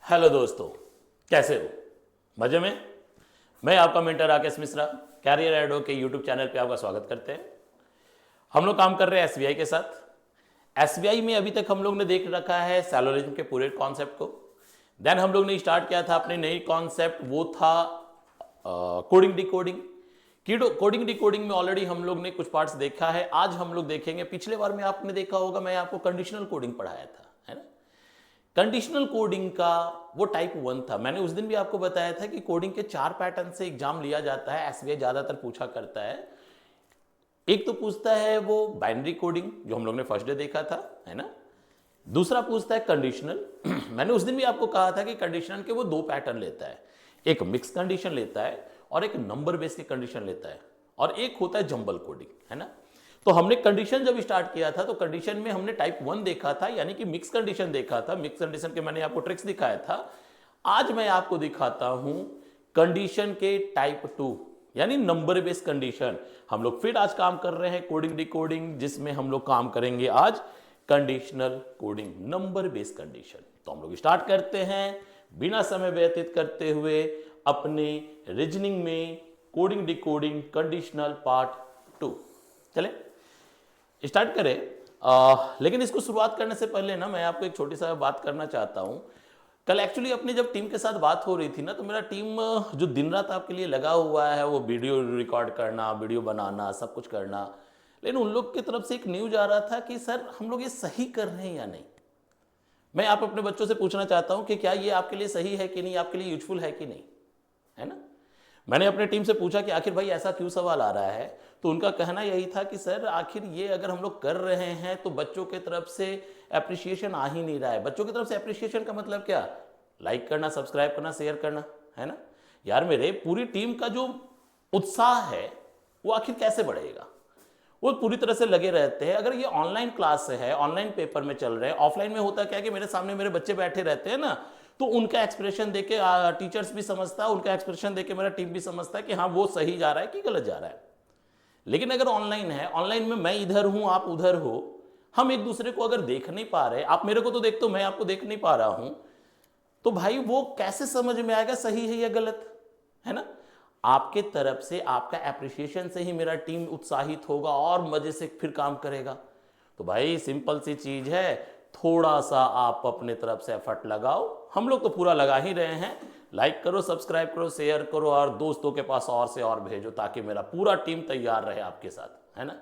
Hello दोस्तों, कैसे हो? मजे में? मैं आपका मेंटर राकेश मिश्रा कैरियर एडो के यूट्यूब चैनल पे आपका स्वागत करते हैं। हम लोग काम कर रहे हैं एसबीआई के साथ। एसबीआई में अभी तक हम लोग ने देख रखा है सैलरिज्म के पूरे कॉन्सेप्ट को। देन हम लोग ने स्टार्ट किया था अपने नई कॉन्सेप्ट, वो था कोडिंग डिकोडिंग। कोडिंग डिकोडिंग में ऑलरेडी हम लोग ने कुछ पार्ट्स देखा है। आज हम लोग देखेंगे, पिछले बार में आपने देखा होगा मैं आपको कंडीशनल कोडिंग पढ़ाया था, है ना। कंडीशनल कोडिंग का वो टाइप 1 था। मैंने उस दिन भी आपको बताया था कि कोडिंग के 4 पैटर्न से एग्जाम लिया जाता है। एसबीआई ज्यादातर पूछा करता है। एक तो पूछता है वो बाइनरी कोडिंग, जो हम लोग ने फर्स्ट डे देखा था, है ना। दूसरा पूछता है कंडीशनल। मैंने उस दिन भी आपको कहा था कि कंडीशनल के वो 2 पैटर्न लेता है, एक मिक्स कंडीशन लेता है और एक नंबर बेस्ड की कंडीशन लेता है, और एक होता है जंबल कोडिंग, है ना। तो हमने कंडीशन जब स्टार्ट किया था तो कंडीशन में हमने टाइप 1 देखा था, यानी कि मिक्स कंडीशन देखा था। मिक्स कंडीशन के मैंने आपको ट्रिक्स दिखाया था। आज मैं आपको दिखाता हूं कंडीशन के टाइप 2, यानी नंबर बेस्ड कंडीशन। हम लोग फिर आज काम कर रहे हैं कोडिंग डिकोडिंग, जिसमें हम लोग काम करेंगे आज conditional coding, number based condition. तो हम लोग स्टार्ट करते हैं बिना समय व्यतीत करते हुए अपने रीजनिंग में कोडिंग डिकोडिंग कंडीशनल पार्ट 2। चले स्टार्ट करें। लेकिन इसको शुरुआत करने से पहले ना मैं आपको एक छोटी सा बात करना चाहता हूं। कल एक्चुअली अपनी जब टीम के साथ बात हो रही थी ना, तो मेरा टीम जो दिन रात आपके लिए लगा हुआ है, वो वीडियो रिकॉर्ड करना, वीडियो बनाना, सब कुछ करना। लेकिन उन लोग की तरफ से एक न्यूज आ रहा था कि सर हम लोग ये सही कर रहे हैं या नहीं। मैं आप अपने बच्चों से पूछना चाहता हूं कि क्या ये आपके लिए सही है कि नहीं, आपके लिए यूजफुल है कि नहीं, है ना। मैंने अपने टीम से पूछा कि आखिर भाई ऐसा क्यों सवाल आ रहा है, तो उनका कहना यही था कि सर आखिर ये अगर हम लोग कर रहे हैं तो बच्चों की तरफ से एप्रिसिएशन आ ही नहीं रहा है। बच्चों की तरफ से एप्रिसिएशन का मतलब क्या? लाइक करना, सब्सक्राइब करना, शेयर करना, है ना। यार मेरे पूरी टीम का जो उत्साह है वो आखिर कैसे बढ़ेगा? वो पूरी तरह से लगे रहते हैं। अगर ये ऑनलाइन क्लास है, ऑनलाइन पेपर में चल रहे हैं, ऑफलाइन में होता क्या है कि मेरे सामने मेरे बच्चे बैठे रहते हैं ना, तो उनका एक्सप्रेशन देके टीचर्स भी समझता है, उनका एक्सप्रेशन देके मेरा टीम भी समझता है कि हाँ वो सही जा रहा है कि गलत जा रहा है। लेकिन अगर ऑनलाइन है, ऑनलाइन में मैं इधर हूं आप उधर हो, हम एक दूसरे को अगर देख नहीं पा रहे, आप मेरे को तो देखते हो, मैं आपको देख नहीं पा रहा हूं, तो भाई वो कैसे समझ में आएगा सही है या गलत, है ना। आपके तरफ से, आपका एप्रिसिएशन से ही मेरा टीम उत्साहित होगा और मजे से फिर काम करेगा। तो भाई सिंपल सी चीज है, थोड़ा सा आप अपने तरफ से एफर्ट लगाओ। हम लोग तो पूरा लगा ही रहे हैं। लाइक करो, सब्सक्राइब करो, शेयर करो और दोस्तों के पास और से और भेजो, ताकि मेरा पूरा टीम तैयार रहे आपके साथ, है ना।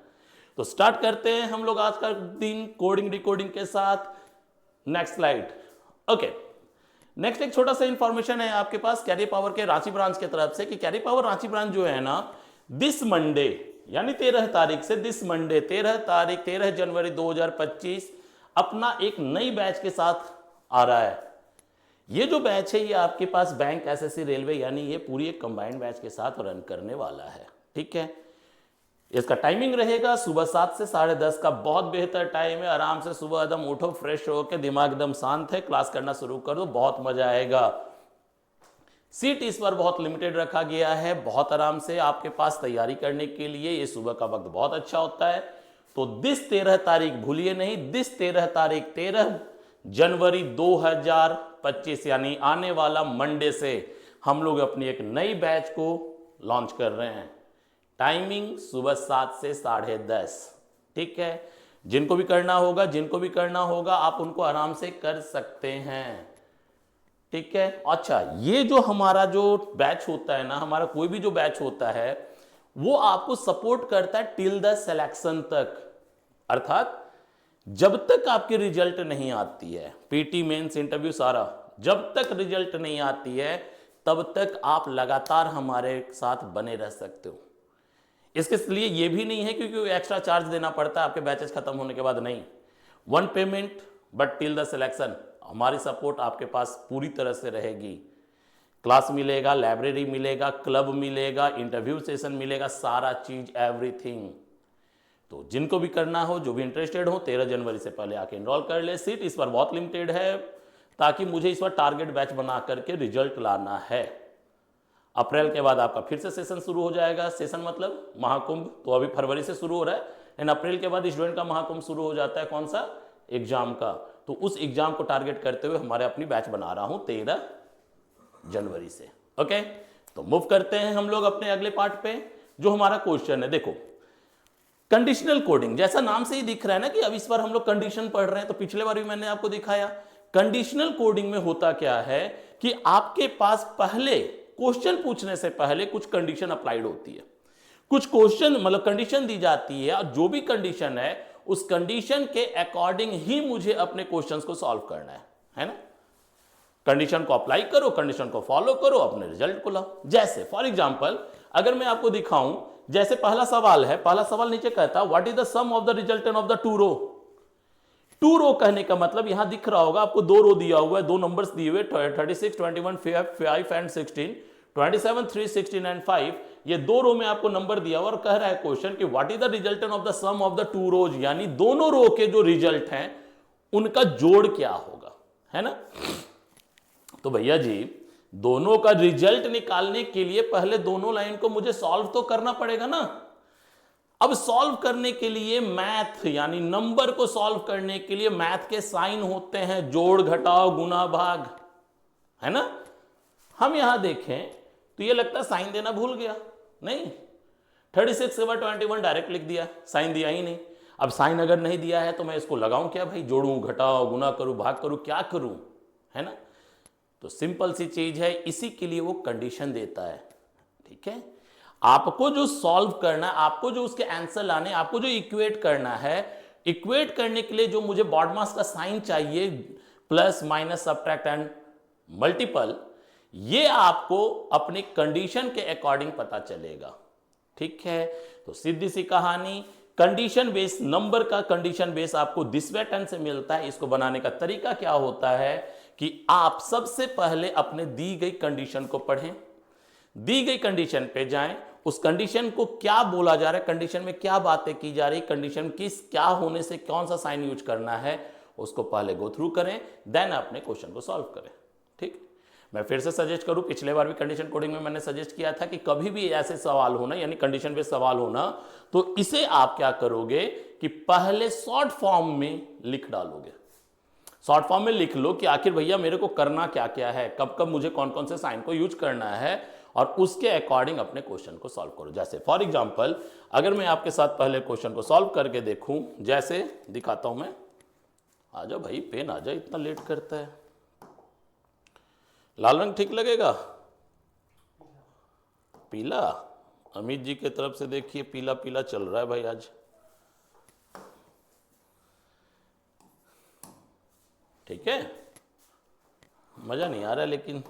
तो स्टार्ट करते हैं हम लोग आज का दिन कोडिंग डिकोडिंग के साथ। Next slide. ओके, नेक्स्ट एक छोटा सा इंफॉर्मेशन है आपके पास कैरियर पावर के रांची ब्रांच की तरफ से कि कैरियर पावर रांची ब्रांच जो है ना, दिस मंडे यानी 13 तारीख से, दिस मंडे 13 तारीख 13 जनवरी 2025 अपना एक नई बैच के साथ आ रहा है। ये जो बैच है ये आपके पास बैंक, एसएससी, रेलवे, यानी ये पूरी एक कंबाइंड बैच के साथ रन करने वाला है। ठीक है, इसका टाइमिंग रहेगा सुबह 7 से 10:30 का। बहुत बेहतर टाइम है। आराम से सुबह एकदम उठो, फ्रेश होकर, दिमाग एकदम शांत है, क्लास करना शुरू कर दो, बहुत मजा आएगा। सीट इस बार बहुत लिमिटेड रखा गया है, बहुत आराम से आपके पास तैयारी करने के लिए ये सुबह का वक्त बहुत अच्छा होता है। तो दिस 13 तारीख भूलिए नहीं, दिस 13 तारीख 13 जनवरी 2025 यानी आने वाला मंडे से हम लोग अपनी एक नई बैच को लॉन्च कर रहे हैं। टाइमिंग सुबह 7 से 10:30। ठीक है, जिनको भी करना होगा आप उनको आराम से कर सकते हैं। ठीक है, अच्छा ये जो हमारा जो बैच होता है ना, हमारा कोई भी जो बैच होता है वो आपको सपोर्ट करता है टिल द सिलेक्शन तक। अर्थात जब तक आपकी रिजल्ट नहीं आती है, पीटी मेंस इंटरव्यू सारा, जब तक रिजल्ट नहीं आती है तब तक आप लगातार हमारे साथ बने रह सकते हो। इसके लिए ये भी नहीं है क्योंकि एक्स्ट्रा चार्ज देना पड़ता है आपके बैचेस खत्म होने के बाद, नहीं। One payment but till the selection. हमारी सपोर्ट आपके पास पूरी तरह से रहेगी। क्लास मिलेगा, लाइब्रेरी मिलेगा, क्लब मिलेगा, इंटरव्यू सेशन मिलेगा, सारा चीज एवरीथिंग। तो जिनको भी करना हो, जो भी इंटरेस्टेड हो, 13 जनवरी से पहले आके एनरोल कर ले। सीट इस बार बहुत लिमिटेड है, ताकि मुझे इस बार टारगेट बैच बना करके रिजल्ट लाना है। अप्रैल के बाद आपका फिर से सेशन शुरू हो जाएगा। सेशन मतलब महाकुंभ, तो अभी फरवरी से शुरू हो रहा है, लेकिन अप्रैल के बाद स्टूडेंट का महाकुंभ शुरू हो जाता है। कौन सा? एग्जाम का। तो उस एग्जाम को टारगेट करते हुए हमारे अपनी बैच बना रहा हूं 13 जनवरी से। ओके, तो मूव करते हैं हम लोग अपने अगले पार्ट पे। जो हमारा क्वेश्चन है, देखो कंडीशनल कोडिंग, जैसा नाम से ही दिख रहा है ना कि अब इस बार हम लोग कंडीशन पढ़ रहे हैं, तो पिछले बार भी मैंने आपको दिखाया कंडीशनल कोडिंग में होता क्या है कि आपके पास पहले क्वेश्चन पूछने से पहले कुछ कंडीशन अप्लाइड होती है, कुछ क्वेश्चन मतलब कंडीशन दी जाती है, और जो भी कंडीशन है उस कंडीशन के अकॉर्डिंग ही मुझे अपने क्वेश्चंस को सॉल्व करना है ना। कंडीशन को अप्लाई करो, कंडीशन को फॉलो करो, अपने रिजल्ट को लाओ। जैसे फॉर एग्जांपल अगर मैं आपको दिखाऊं, जैसे पहला सवाल है, पहला सवाल नीचे कहता है what is the sum of the resultant of the two row. Two row कहने का मतलब यहां दिख रहा होगा आपको, दो रो दिया हुआ है, दो नंबर्स दिए हुए 36, 21, 5 एंड 16, 27, 3, 16 एंड 5, ये दो रो में आपको नंबर दिया हुआ और कह रहा है क्वेश्चन कि what is the resultant of the sum of the two rows, यानी दोनों रो के जो रिजल्ट हैं उनका जोड़ क्या होगा, है ना। तो भैया जी दोनों का रिजल्ट निकालने के लिए पहले दोनों लाइन को मुझे सॉल्व तो करना पड़ेगा ना। अब सॉल्व करने के लिए मैथ यानी नंबर को सॉल्व करने के लिए मैथ के साइन होते हैं, जोड़ घटाओ गुना भाग, है ना। हम यहां देखें तो ये लगता है साइन देना भूल गया, नहीं 36 के बाद 21 डायरेक्ट लिख दिया, साइन दिया ही नहीं। अब साइन अगर नहीं दिया है तो मैं इसको लगाऊं क्या भाई, जोड़ूं घटाओ गुना करूं भाग करूं, क्या करूं, है ना। तो सिंपल सी चीज है, इसी के लिए वो कंडीशन देता है, ठीक है। आपको जो सॉल्व करना, आपको जो उसके आंसर लाने, आपको जो इक्वेट करना है, इक्वेट करने के लिए जो मुझे बॉडमास का साइन चाहिए, plus minus subtract and multiple, ये आपको अपनी कंडीशन के अकॉर्डिंग पता चलेगा, ठीक है। तो सीधी सी कहानी, कंडीशन बेस नंबर का कंडीशन बेस आपको दिस वे टेन से मिलता है। इसको बनाने का तरीका क्या होता है कि आप सबसे पहले अपने दी गई कंडीशन को पढ़ें, दी गई कंडीशन पे जाएं, उस कंडीशन को क्या बोला जा रहा है, कंडीशन में क्या बातें की जा रही, कंडीशन किस क्या होने से कौन सा साइन यूज करना है, उसको पहले गो थ्रू करें, देन अपने क्वेश्चन को सॉल्व करें, ठीक। मैं फिर से सजेस्ट करूं, पिछले बार भी कंडीशन कोडिंग में मैंने सजेस्ट किया था कि कभी भी ऐसे सवाल होना यानी कंडीशन बेस्ड सवाल होना, तो इसे आप क्या करोगे कि पहले शॉर्ट फॉर्म में लिख डालोगे, शॉर्ट फॉर्म में लिख लो कि आखिर भैया मेरे को करना क्या क्या है, कब कब मुझे कौन कौन से साइन को यूज करना है, और उसके अकॉर्डिंग अपने क्वेश्चन को सॉल्व करो। जैसे फॉर एग्जांपल अगर मैं आपके साथ पहले क्वेश्चन को सॉल्व करके देखूं, जैसे दिखाता हूं मैं, आ जाओ भाई पेन आ जाओ, इतना लेट करता है। लाल रंग ठीक लगेगा, पीला, अमित जी की तरफ से देखिए पीला पीला चल रहा है भाई आज, ठीक है। मजा नहीं आ रहा है लेकिन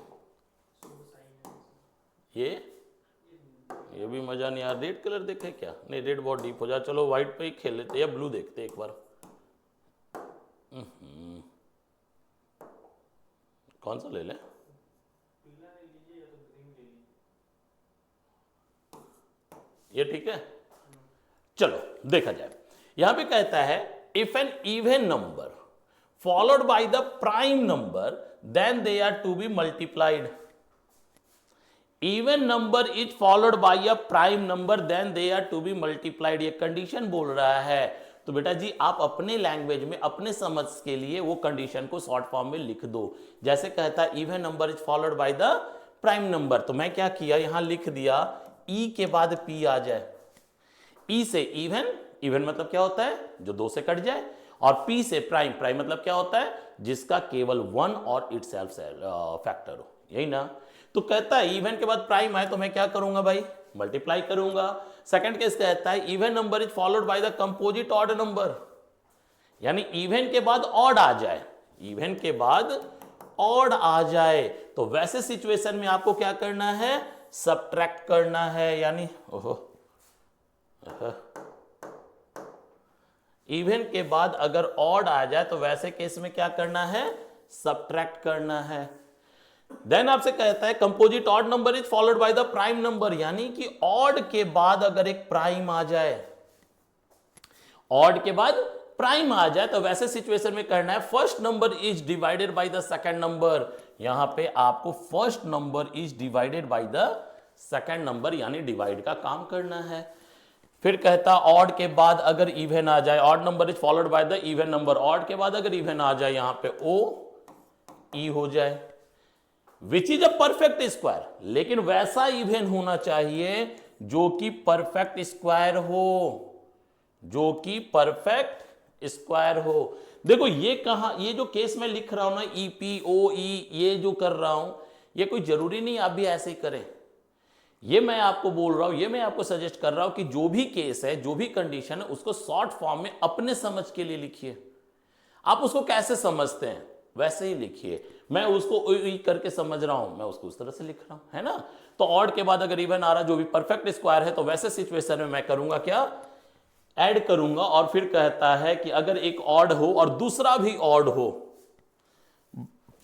ये भी मजा नहीं आ रहा। रेड कलर देखे क्या, नहीं रेड बहुत डीप हो जाए, चलो व्हाइट पे ही खेल लेते या ब्लू देखते एक बार। कौन सा ले लें, ये ठीक है, चलो देखा जाए। यहां पे कहता है if an even number followed by the prime number then they are to be multiplied. Even number is followed by a prime number then they are to be multiplied, ये कंडीशन बोल रहा है। तो बेटा जी आप अपने लैंग्वेज में अपने समझ के लिए वो कंडीशन को शॉर्ट फॉर्म में लिख दो। जैसे कहता है even number is followed by the prime number, तो मैं क्या किया यहां लिख दिया ई के बाद पी आ जाए, ई से इवन, इवन मतलब क्या होता है जो दो से कट जाए, और पी से प्राइम, प्राइम मतलब क्या होता है जिसका केवल वन और इटसेल्फ फैक्टर हो, यही ना। तो कहता है इवन के बाद प्राइम आए तो मैं क्या करूंगा भाई, मल्टीप्लाई करूंगा। सेकंड केस कहता है even number is followed by the composite odd number, यानी इवन के बाद ऑड आ जाए, इवन के बाद ऑड आ जाए, तो वैसे सिचुएशन में आपको क्या करना है, सबट्रैक्ट करना है, यानी ओहो इवन के बाद अगर ऑड आ जाए तो वैसे केस में क्या करना है, सबट्रैक्ट करना है। देन आपसे कहता है composite odd number is followed by the prime number, यानी कि ऑड के बाद अगर एक प्राइम आ जाए, ऑड के बाद प्राइम आ जाए तो वैसे सिचुएशन में करना है first number is divided by the second number, यहां पे आपको first number is divided by the second number यानी डिवाइड का काम करना है। फिर कहता ऑड के बाद अगर इवन आ जाए, odd number is followed by the even number, odd के बाद अगर इवन आ जाए यहां पे ओ ई हो जाए, which is a perfect square, लेकिन वैसा इवन होना चाहिए जो कि परफेक्ट स्क्वायर हो, जो कि परफेक्ट स्क्वायर हो। देखो ये कहां, ये जो केस में लिख रहा हूं ना ई पी ओ ई, ये जो कर रहा हूं, ये कोई जरूरी नहीं आप भी ऐसे ही करें। ये मैं आपको बोल रहा हूं, ये मैं आपको सजेस्ट कर रहा हूं कि जो भी केस है, जो भी कंडीशन है, उसको शॉर्ट फॉर्म में अपने समझ के लिए लिखिए। आप उसको कैसे समझते हैं वैसे ही लिखिए। मैं उसको ई करके समझ रहा हूं, मैं उसको उस तरह से लिख रहा हूं, है ना। तो ऑड के बाद अगर इवन आ रहा, जो भी परफेक्ट स्क्वायर है, तो वैसे सिचुएशन में मैं करूंगा क्या, ऐड करूंगा। और फिर कहता है कि अगर एक ऑड हो और दूसरा भी ऑड हो,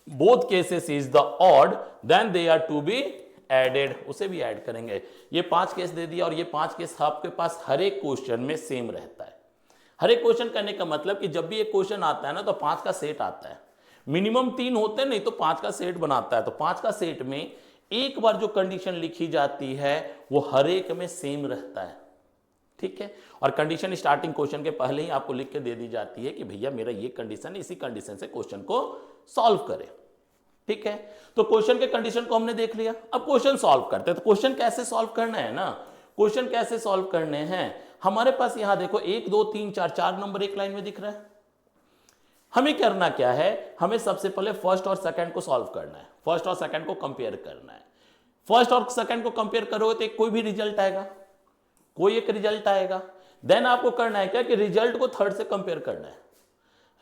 both cases is the odd, then they are to be added, उसे भी ऐड करेंगे। ये 5 केस दे दिया और ये 5 केस आपके पास हर एक क्वेश्चन में सेम रहता है। हर एक क्वेश्चन करने का मतलब कि जब भी एक क्वेश्चन आता है ना, तो 5 का सेट आता है, मिनिमम 3 होते हैं, नहीं तो 5 का सेट बनाता है। तो 5 का सेट में एक बार जो कंडीशन लिखी जाती है वो हर एक में सेम रहता है, ठीक है। और कंडीशन स्टार्टिंग क्वेश्चन के पहले ही आपको लिख के दे दी जाती है कि भैया मेरा ये कंडीशन, इसी कंडीशन से क्वेश्चन को सॉल्व करें, ठीक है। तो क्वेश्चन के कंडीशन को हमने देख लिया, अब क्वेश्चन सॉल्व करते हैं। तो क्वेश्चन कैसे सॉल्व करना है ना, क्वेश्चन कैसे सॉल्व करने हैं, हमारे पास यहां देखो 1 2 3 4 नंबर एक लाइन में दिख रहा है। हमें करना क्या है, हमें सबसे पहले फर्स्ट और सेकंड को सॉल्व करना है, फर्स्ट और सेकंड को कंपेयर करना है। फर्स्ट और सेकंड को कंपेयर करोगे तो कोई भी रिजल्ट आएगा, कोई एक रिजल्ट आएगा। देन आपको करना है क्या कि रिजल्ट को थर्ड से कंपेयर करना है,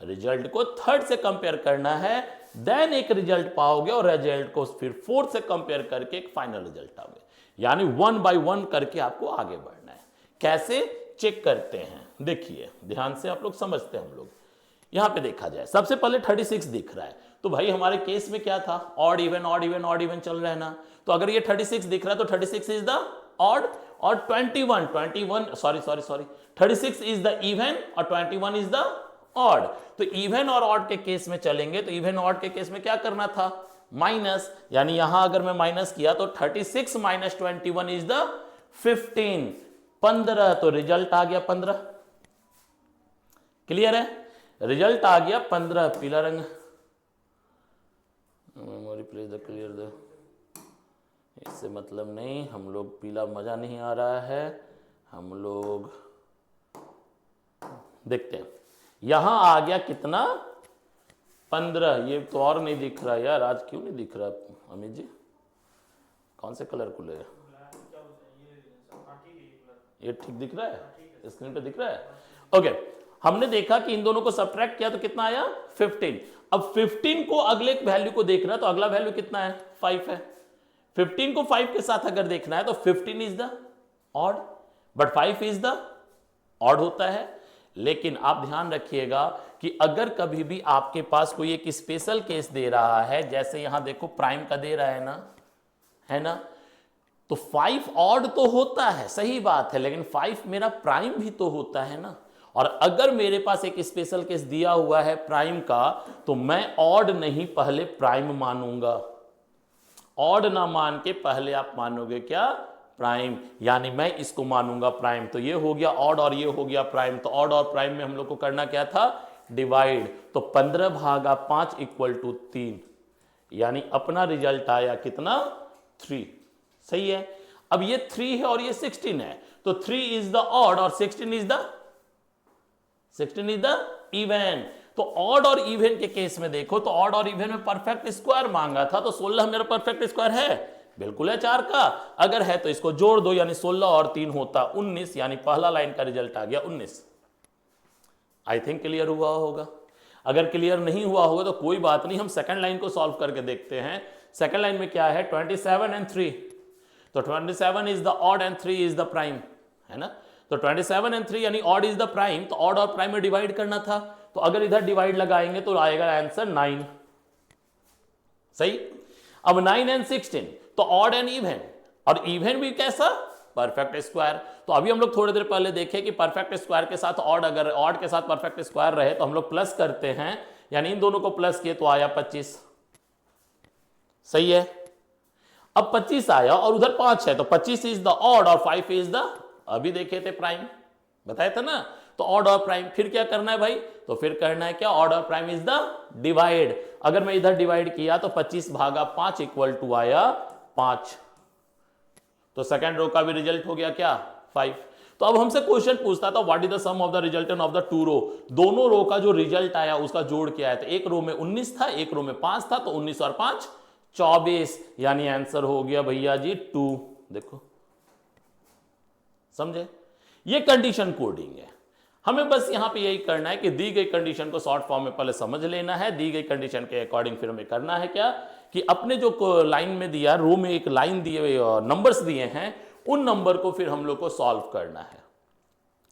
रिजल्ट को थर्ड से कंपेयर करना है, देन एक रिजल्ट पाओगे और रिजल्ट को फिर फोर्थ से कंपेयर करके एक फाइनल रिजल्ट आओगे। यानी 1 बाय 1 करके आपको आगे बढ़ना है। कैसे चेक करते हैं, देखिए ध्यान से आप लोग समझते हैं। हम लोग यहां पे देखा जाए, सबसे पहले 36 दिख रहा है, तो भाई हमारे केस में क्या था, odd even odd even odd even चल रहा है ना। तो अगर ये 36 दिख रहा है तो 36 इज द ऑड और 36 इज द इवन और 21 इज द ऑड। तो इवन और ऑड के केस में चलेंगे, तो इवन ऑड के केस में क्या करना था, माइनस, यानी यहां अगर मैं माइनस किया तो 36 माइनस 21 इज द 15, तो रिजल्ट आ गया 15। क्लियर है, रिजल्ट आ गया 15, पीला रंग, memory please the clear the, इससे मतलब नहीं, हम लोग पीला मजा नहीं आ रहा है, हम लोग देखते हैं। यहां आ गया कितना, 15। ये तो और नहीं दिख रहा यार, आज क्यों नहीं दिख रहा अमित जी, कौन से कलर को ले, ये ठीक दिख रहा है, स्क्रीन पे दिख रहा है, ओके। हमने देखा कि इन दोनों को सब्ट्रैक्ट किया तो कितना आया 15। अब 15 को अगले वैल्यू को देखना, तो अगला वैल्यू कितना है, 5 है। 15 को 5 के साथ अगर देखना है तो 15 is the odd, but 5 is the odd होता है। लेकिन आप ध्यान रखिएगा कि अगर कभी भी आपके पास कोई एक स्पेशल केस दे रहा है, जैसे यहां देखो प्राइम का दे रहा है ना, तो 5 ऑड तो होता है, सही बात है, लेकिन 5 मेरा प्राइम भी तो होता है ना। और अगर मेरे पास एक स्पेशल केस दिया हुआ है प्राइम का, तो मैं ऑड नहीं पहले प्राइम मानूंगा, ऑड ना मान के पहले आप मानोगे क्या, प्राइम, यानी मैं इसको मानूंगा प्राइम। तो ये हो गया ऑड और ये हो गया प्राइम। तो ऑड और प्राइम में हम लोग को करना क्या था, डिवाइड। तो 15/5 इक्वल टू 3, यानी अपना रिजल्ट आया कितना, 3। सही है। अब ये 3 है और ये 16 है, तो 3 इज द ऑड और 16 इज द इवन। तो ऑड और इवन के केस में देखो, तो ऑड और इवन में परफेक्ट स्क्वायर मांगा था, तो 16 मेरा परफेक्ट स्क्वायर है, बिल्कुल है 4 का। अगर है तो इसको जोड़ दो, यानी 16 और 3 होता 19, यानी पहला लाइन का रिजल्ट आ गया 19। आई थिंक क्लियर हुआ होगा। अगर क्लियर नहीं हुआ होगा तो कोई बात नहीं, हम सेकंड लाइन को सॉल्व करके देखते हैं। सेकंड लाइन में क्या है, 27 and 3, तो 27 is the odd and 3 is the prime, है ना। तो 27 and 3 यानी ऑड इज द प्राइम, तो ऑड और प्राइम में डिवाइड करना था। तो अगर इधर डिवाइड लगाएंगे तो आएगा आंसर 9। सही। अब 9 and 16, तो ऑड एंड इवन, और इवन भी कैसा, परफेक्ट स्क्वायर। तो अभी हम लोग थोड़ी देर पहले देखे कि परफेक्ट स्क्वायर के साथ ऑड, अगर ऑड के साथ परफेक्ट स्क्वायर रहे तो हम लोग प्लस करते हैं, यानी इन दोनों को प्लस किए तो आया 25। सही है। अब 25 आया और उधर 5 है, तो 25 इज द ऑड और 5 इज द अभी देखे थे प्राइम, बताया था ना। तो ऑड और प्राइम फिर क्या करना है भाई, तो फिर करना है क्या, ऑड और प्राइम इज द डिवाइड। अगर मैं इधर डिवाइड किया तो 25/5 इक्वल टू आया 5, तो सेकंड रो का भी रिजल्ट हो गया क्या 5। तो अब हमसे क्वेश्चन पूछता था what is the sum of the resultant of the two row, दोनों रो का जो रिजल्ट आया उसका जोड़ क्या है। तो एक रो में 19 था, एक रो में 5 था, तो 19 और 5 24, यानी आंसर हो गया भैया जी 2। देखो समझे, ये कंडीशन कोडिंग है। हमें बस यहां पे यही करना है कि दी गई कंडीशन को शॉर्ट फॉर्म में पहले समझ लेना है, दी गई कंडीशन के अकॉर्डिंग फिर हमें करना है क्या कि अपने जो लाइन में दिया, रो में एक लाइन दिए, नंबर्स दिए हैं, उन नंबर को फिर हम लोग को सॉल्व करना है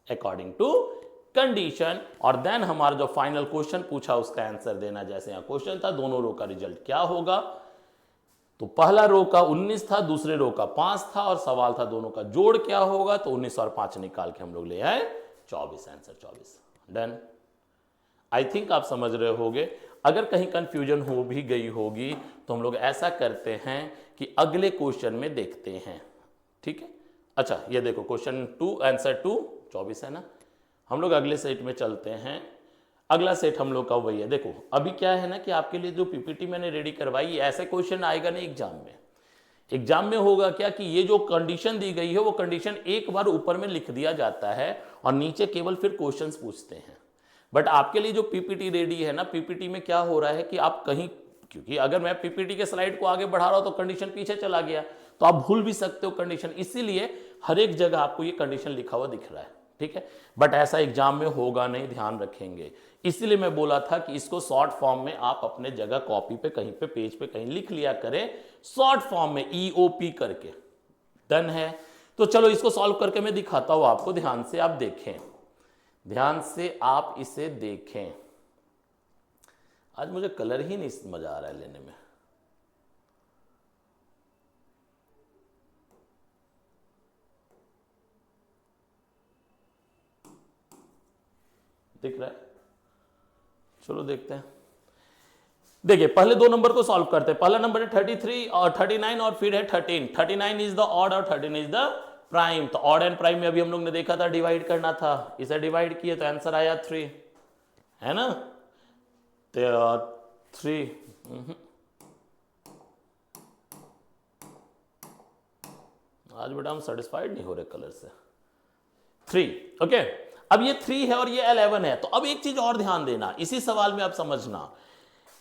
अकॉर्डिंग टू कंडीशन, और देन हमारा जो फाइनल क्वेश्चन पूछा उसका आंसर देना। जैसे यहां क्वेश्चन था दोनों रो का रिजल्ट क्या होगा, तो पहला रो का 19 था, दूसरे रो का 5 था, और सवाल था दोनों का जोड़ क्या होगा। तो 19 और 5 निकाल के हम लोग ले आए 24, आंसर 24। डन। आई थिंक आप समझ रहे होगे। अगर कहीं कंफ्यूजन हो भी गई होगी तो हम लोग ऐसा करते हैं कि अगले क्वेश्चन में देखते हैं, ठीक है। अच्छा ये देखो क्वेश्चन 2, आंसर 2 24 है ना। हम लोग अगले सेट में चलते हैं। अगला सेट हम लोग का वही है। देखो अभी क्या है ना कि आपके लिए जो पीपीटी मैंने रेडी करवाई, ऐसे क्वेश्चन आएगा नहीं एग्जाम में। एग्जाम में होगा क्या कि ये जो कंडीशन दी गई है वो कंडीशन एक बार ऊपर में लिख दिया जाता है और नीचे केवल फिर क्वेश्चंस पूछते हैं। बट आपके लिए जो पीपीटी रेडी है ना, पीपीटी में क्या हो रहा है कि आप कहीं, क्योंकि अगर मैं पीपीटी के स्लाइड को आगे बढ़ा रहा हूं तो कंडीशन पीछे चला गया तो आप भूल भी सकते हो कंडीशन, इसीलिए हर एक जगह आपको ये कंडीशन लिखा हुआ दिख रहा है, ठीक है। बट ऐसा एग्जाम में होगा नहीं, ध्यान रखेंगे। इसलिए मैं बोला था कि इसको शॉर्ट फॉर्म में आप अपने जगह कॉपी पे कहीं पे पेज पे कहीं लिख लिया करें, शॉर्ट फॉर्म में EOP करके। डन है। तो चलो इसको सॉल्व करके मैं दिखाता हूं आपको, ध्यान से आप देखें, ध्यान से आप इसे देखें। आज मुझे कलर ही नहीं मजा आ रहा है लेने में। दिख रहा है, चलो देखते हैं। देखिए पहले दो नंबर को सॉल्व करते हैं। पहला नंबर है 33 और 39 और फिर है 13। 39 इज द ऑड और 13 इज द प्राइम। तो ऑड एंड प्राइम में अभी हम लोग ने देखा था डिवाइड करना था, इसे डिवाइड किए तो आंसर आया 3, है ना। तो 3 आज बेटा हम सेटिस्फाइड नहीं हो रहे कलर से। 3 ओके। अब ये 3 है और ये 11 है। तो अब एक चीज और ध्यान देना इसी सवाल में, आप समझना,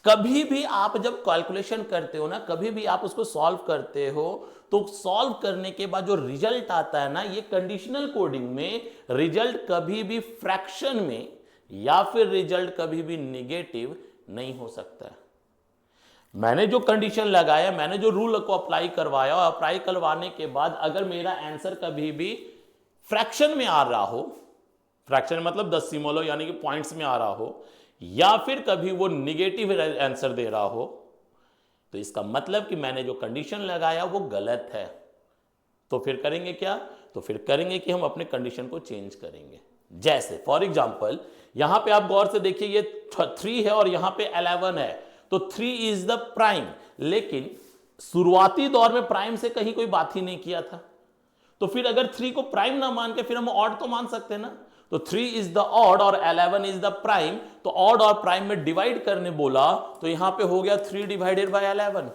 कभी भी आप जब कैलकुलेशन करते हो ना, कभी भी आप उसको सॉल्व करते हो तो सॉल्व करने के बाद जो रिजल्ट आता है ना, ये कंडीशनल कोडिंग में रिजल्ट कभी भी फ्रैक्शन में या फिर रिजल्ट कभी भी निगेटिव नहीं हो सकता है। मैंने जो कंडीशन लगाया, मैंने जो रूल को अप्लाई करवाया, और अप्लाई करवाने के बाद अगर मेरा आंसर कभी भी फ्रैक्शन में आ रहा हो, फ्रैक्शन मतलब दशमलव यानी कि पॉइंट्स में आ रहा हो, या फिर कभी वो निगेटिव आंसर दे रहा हो, तो इसका मतलब कि मैंने जो कंडीशन लगाया वो गलत है। तो फिर करेंगे क्या, तो फिर करेंगे कि हम अपने कंडीशन को चेंज करेंगे। जैसे फॉर एग्जांपल यहां पे आप गौर से देखिए, ये 3 है और यहां पे 11 है, तो 3 इज द प्राइम। लेकिन शुरुआती दौर में प्राइम से कहीं कोई बात ही नहीं किया था, तो फिर अगर 3 को प्राइम ना मान के फिर हम ऑड तो मान सकते हैं ना। तो 3 इज द ऑड और 11 इज द प्राइम। तो ऑड और प्राइम में डिवाइड करने बोला तो यहां पे हो गया 3 डिवाइडेड बाय 11।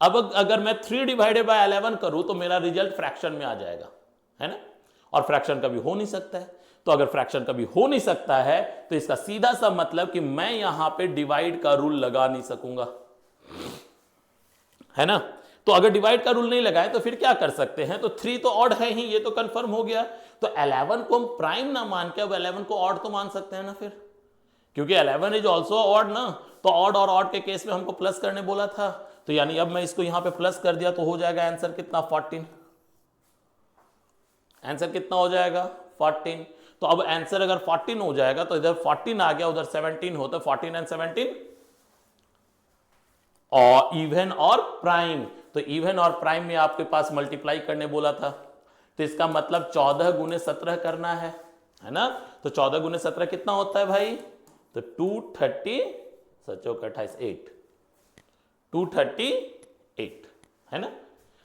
अब अगर मैं 3 डिवाइडेड बाय 11 करूं तो मेरा रिजल्ट फ्रैक्शन में आ जाएगा, है ना। और फ्रैक्शन कभी हो नहीं सकता है। तो अगर फ्रैक्शन कभी हो नहीं सकता है तो इसका सीधा सा मतलब कि मैं यहां पे डिवाइड का रूल लगा नहीं सकूंगा, है ना। तो अगर डिवाइड का रूल नहीं लगाए तो फिर क्या कर सकते हैं, तो 3 तो ऑड है ही, ये तो कंफर्म हो गया। तो 11 को हम प्राइम ना मान के अब 11 को ऑड तो मान सकते हैं ना फिर, क्योंकि 11 इज ऑल्सो ऑड ना। तो ऑड और ऑड के केस में हमको प्लस करने बोला था, तो यानी अब मैं इसको यहां पे प्लस कर दिया तो हो जाएगा आंसर कितना 14। आंसर कितना हो जाएगा 14। तो अब आंसर अगर 14 हो जाएगा तो इधर 14 आ गया, उधर 17 होता, 14 एंड 17 और इवन और प्राइम। तो इवन और प्राइम में आपके पास मल्टीप्लाई करने बोला था, तो इसका मतलब 14 गुने 17 करना है ना। तो 14 गुने 17 कितना होता है भाई, तो 230, 7 28 8, 238 है ना।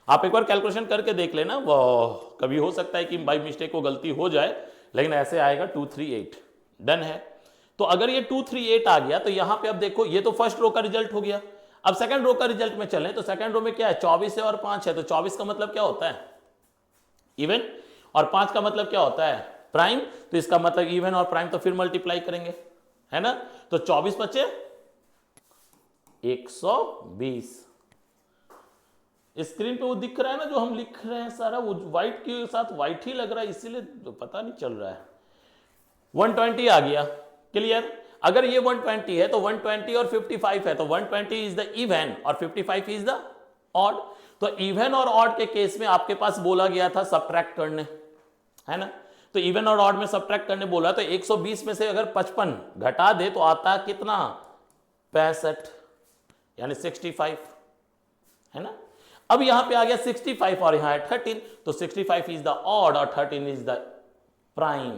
आप एक बार कैलकुलेशन करके देख लेना, वो कभी हो सकता है कि बाई मिस्टेक को गलती हो जाए, लेकिन ऐसे आएगा 238। डन है। तो अगर ये 238 आ गया तो यहां पे अब देखो ये तो फर्स्ट रो का रिजल्ट हो गया। अब सेकंड रो का रिजल्ट में चलें तो सेकंड रो में क्या है, 24 है और 5 है, तो 24 का मतलब क्या होता है, इवन, और 5 का मतलब क्या होता है, प्राइम। तो इसका मतलब इवन और प्राइम तो फिर मल्टीप्लाई करेंगे, है ना। तो 24 बचे 120। स्क्रीन पे वो दिख रहा है ना जो हम लिख रहे हैं सारा, वो व्हाइट के साथ व्हाइट ही लग रहा है, इसीलिए तो पता नहीं चल रहा है। 120 आ गया, क्लियर। अगर ये 120 है तो 120 और 55 है, तो 120 इज द इवन और 55 इज द ऑड। तो इवन और ऑड के केस में आपके पास बोला गया था सब्ट्रैक्ट करने, है ना। तो इवन और ऑड में सब्ट्रैक्ट करने बोला, तो 120 में से अगर 55 घटा दे तो आता है कितना, 65, यानी 65, है ना। अब यहां पे आ गया 65 और यहां है 13, तो 65 इज द ऑड और 13 इज द प्राइम।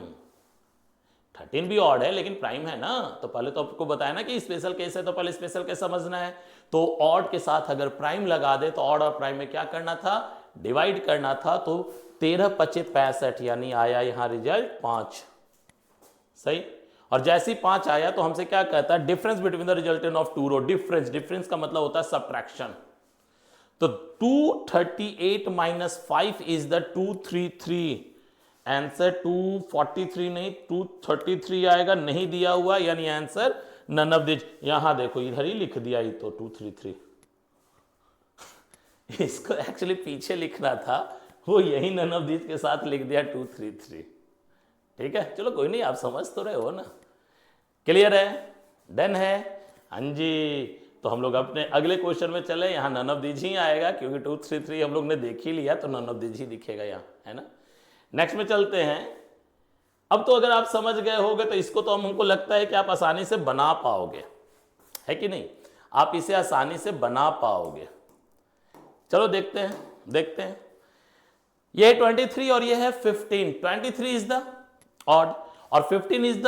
13 भी ऑड है लेकिन प्राइम है ना, तो पहले तो आपको बताया ना कि स्पेशल केस है, तो पहले स्पेशल केस समझना है। तो ऑड के साथ अगर प्राइम लगा दे तो ऑड और प्राइम में क्या करना था, डिवाइड करना था। तो 13 पचे 65, यानी आया यहां रिजल्ट 5, सही। और जैसे ही 5 आया तो हमसे क्या कहता है, difference between the resultant of two row. Difference का मतलब होता है सब्ट्रैक्शन। तो 238 माइनस 5 इज द 233। आंसर 243 नहीं 233 आएगा, नहीं दिया हुआ, यानी आंसर नन ऑफ दिस। यहां देखो इधर ही लिख दिया, ये तो 233 इसको एक्चुअली पीछे लिखना था, वो यही नन ऑफ दिस के साथ लिख दिया 233। ठीक है, चलो कोई नहीं, आप समझ तो रहे हो ना, क्लियर है, डन है। हाँ जी, तो हम लोग अपने अगले क्वेश्चन में चले। यहाँ नन ऑफ दिस ही आएगा क्योंकि 233 हम लोग ने देख ही लिया, तो नन ऑफ दिस ही दिखेगा यहाँ, है ना। नेक्स्ट में चलते हैं। अब तो अगर आप समझ गए होगे तो इसको तो हमको लगता है कि आप आसानी से बना पाओगे, है कि नहीं, आप इसे आसानी से बना पाओगे। चलो देखते हैं। ये 23 और ये है 15। 23 इज द ऑड और 15 इज द